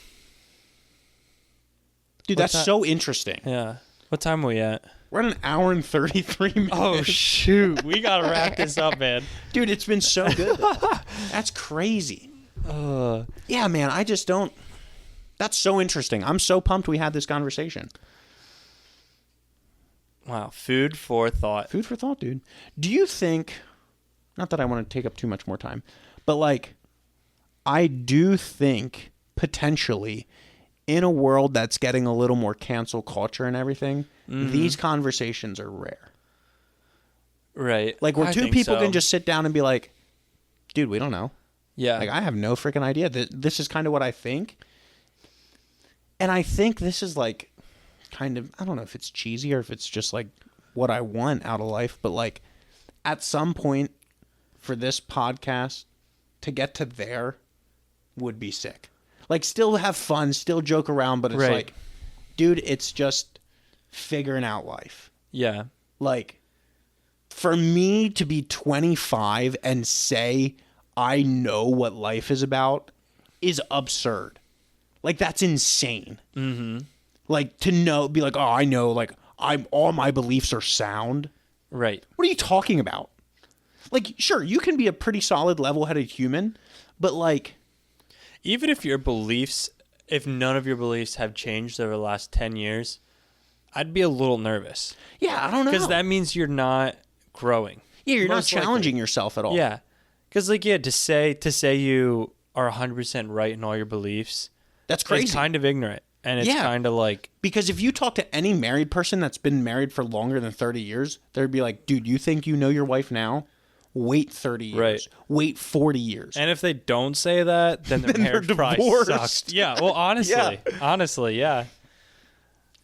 Dude, What's that's that? so interesting. Yeah. What time are we at? We're at 1 hour and 33 minutes. Oh, shoot. We got to wrap this up, man. Dude, it's been so good. That's crazy. Yeah, man, I just don't. That's so interesting. I'm so pumped we had this conversation. Wow. Food for thought. Food for thought, dude. Do you think, not that I want to take up too much more time, but like, I do think potentially in a world that's getting a little more cancel culture and everything, these conversations are rare. Right. Like, where I two think people so. can just sit down and be like, dude, we don't know. Yeah. Like, I have no freaking idea. This is kind of what I think. And I think this is like kind of, I don't know if it's cheesy or if it's just like what I want out of life, but like at some point for this podcast to get to there would be sick. Like, still have fun, still joke around, but it's Right. like, dude, it's just figuring out life. Yeah. Like, for me to be 25 and say I know what life is about is absurd. Like, that's insane. Mm-hmm. Like, to know, be like, oh, I know, like, all my beliefs are sound. Right. What are you talking about? Like, sure, you can be a pretty solid, level-headed human, but like, Even if your beliefs, if none of your beliefs have changed over the last 10 years, I'd be a little nervous. yeah, I don't know. Because that means you're not growing. Yeah, you're not Most likely. challenging yourself at all. Yeah. Because, like, yeah, to say you are 100% right in all your beliefs, That's crazy. it's kind of ignorant. And it's Yeah. kind of like, Because if you talk to any married person that's been married for longer than 30 years, they'd be like, dude, you think you know your wife now? Wait 30 years. Right. Wait 40 years. and if they don't say that, then their Then they're marriage probably divorced. sucks. Yeah, well, honestly, yeah.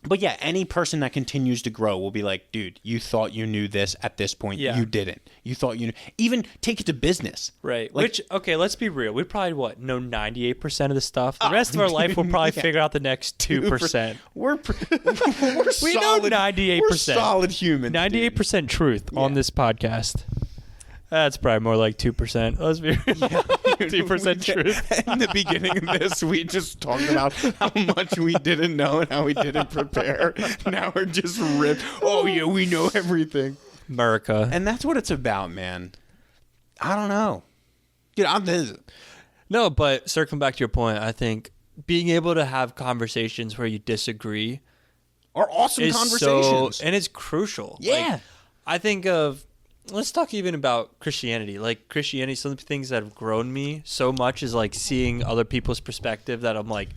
But yeah, any person that continues to grow will be like, dude, you thought you knew this at this point. Yeah. You didn't. You thought you knew. Even take it to business. Right. Like- Which, okay, let's be real. We probably, know 98% of the stuff. The rest of our life, we'll probably Yeah. figure out the next 2%. We're We know solid, 98%. We're solid humans. 98% truth on Yeah. this podcast. That's probably more like 2%. Let's be real. 2% truth. In the beginning of this, we just talked about how much we didn't know and how we didn't prepare. Now we're just ripped. Oh, yeah, we know everything. America. And that's what it's about, man. I don't know. Dude, I'm this. No, but circling back to your point, I think being able to have conversations where you disagree Are awesome is conversations. and it's crucial. Yeah. Like, I think of, let's talk even about Christianity. Like, Christianity, some of the things that have grown me so much is like seeing other people's perspective that I'm like,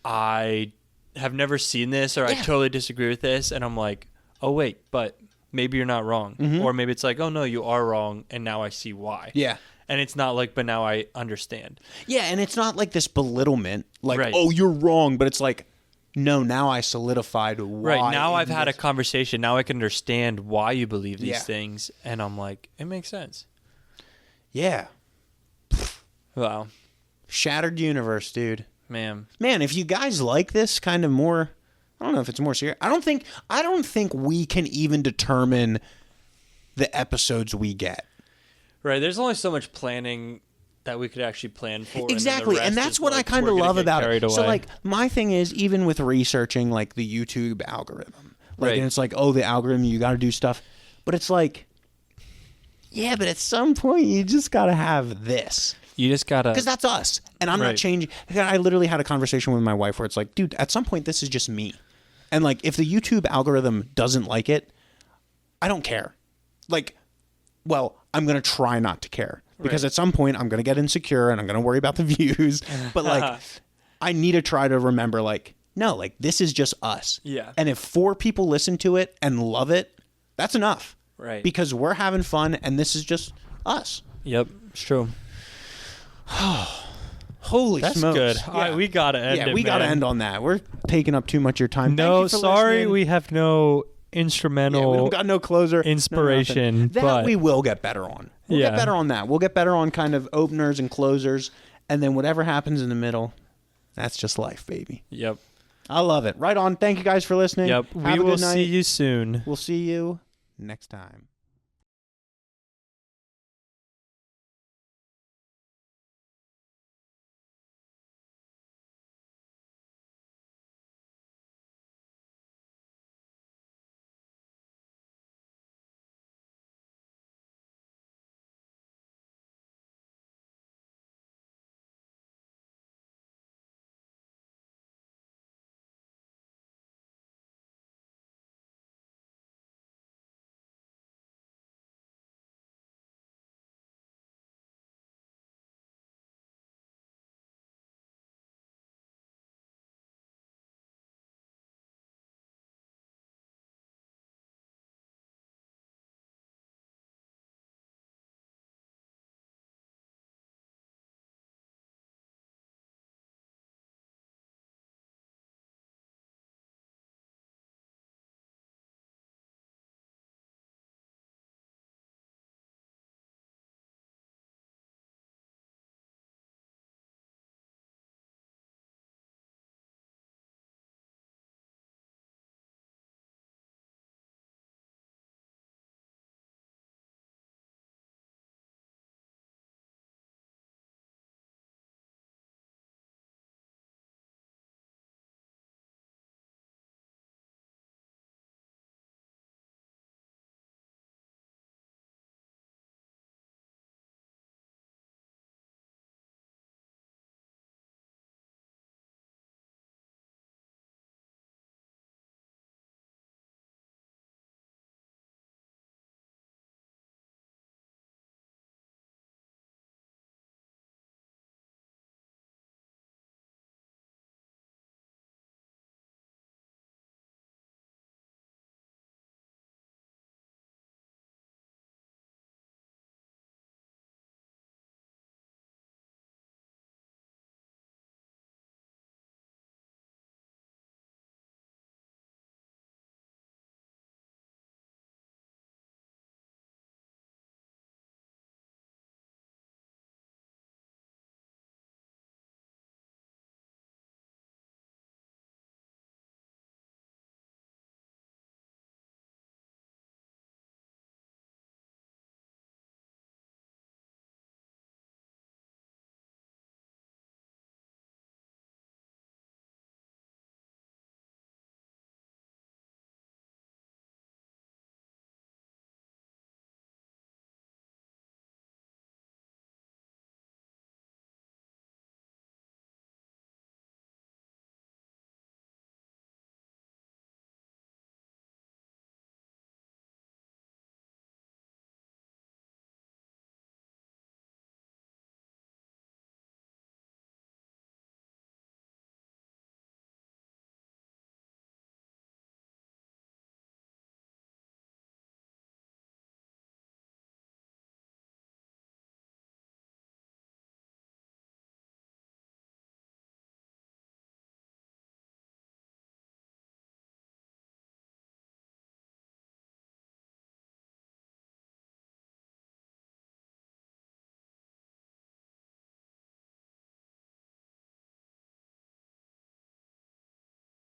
I have never seen this, or I Yeah. totally disagree with this. And I'm like, oh, wait, but maybe you're not wrong. Or maybe it's like, oh, no, you are wrong. And now I see why. Yeah. And it's not like, but now I understand. Yeah, and it's not like this belittlement, like, Right. oh, you're wrong, but it's like, no, now I solidified why. Right. Now I've had a this- conversation. Now I can understand why you believe these Yeah. things. And I'm like, it makes sense. Yeah. Wow. Shattered universe, dude. Man. Man, if you guys like this kind of more, I don't know if it's more serious. I don't think we can even determine the episodes we get. Right. There's only so much planning that we could actually plan for. Exactly, and that's what I kind of love about it. So, like, my thing is, even with researching, like, the YouTube algorithm, like, Right. and it's like, oh, the algorithm, you got to do stuff, but it's like, yeah, but at some point, you just got to have this. you just gotta, Because that's us, and I'm not Right. changing. I literally had a conversation with my wife where it's like, dude, at some point, this is just me, and like, if the YouTube algorithm doesn't like it, I don't care. Like, well, I'm gonna try not to care because Right. at some point I'm gonna get insecure and I'm gonna worry about the views. But like, I need to try to remember, like, no, like, this is just us. Yeah. And if 4 people listen to it and love it, That's enough. Right. Because we're having fun, and this is just us. Yep, it's true. Holy That's smokes. good. Yeah. All right, we got to end it, Yeah, we got to man. end on that. We're taking up too much of your time. No, Thank you for sorry, listening. we have no Yeah, instrumental we don't got no closer. inspiration, That but we will get better on. We'll get better on that. We'll get better on kind of openers and closers, and then whatever happens in the middle, that's just life, baby. Yep. I love it. Right on. Thank you guys for listening. Yep. Have We a will good night. see you soon. We'll see you next time.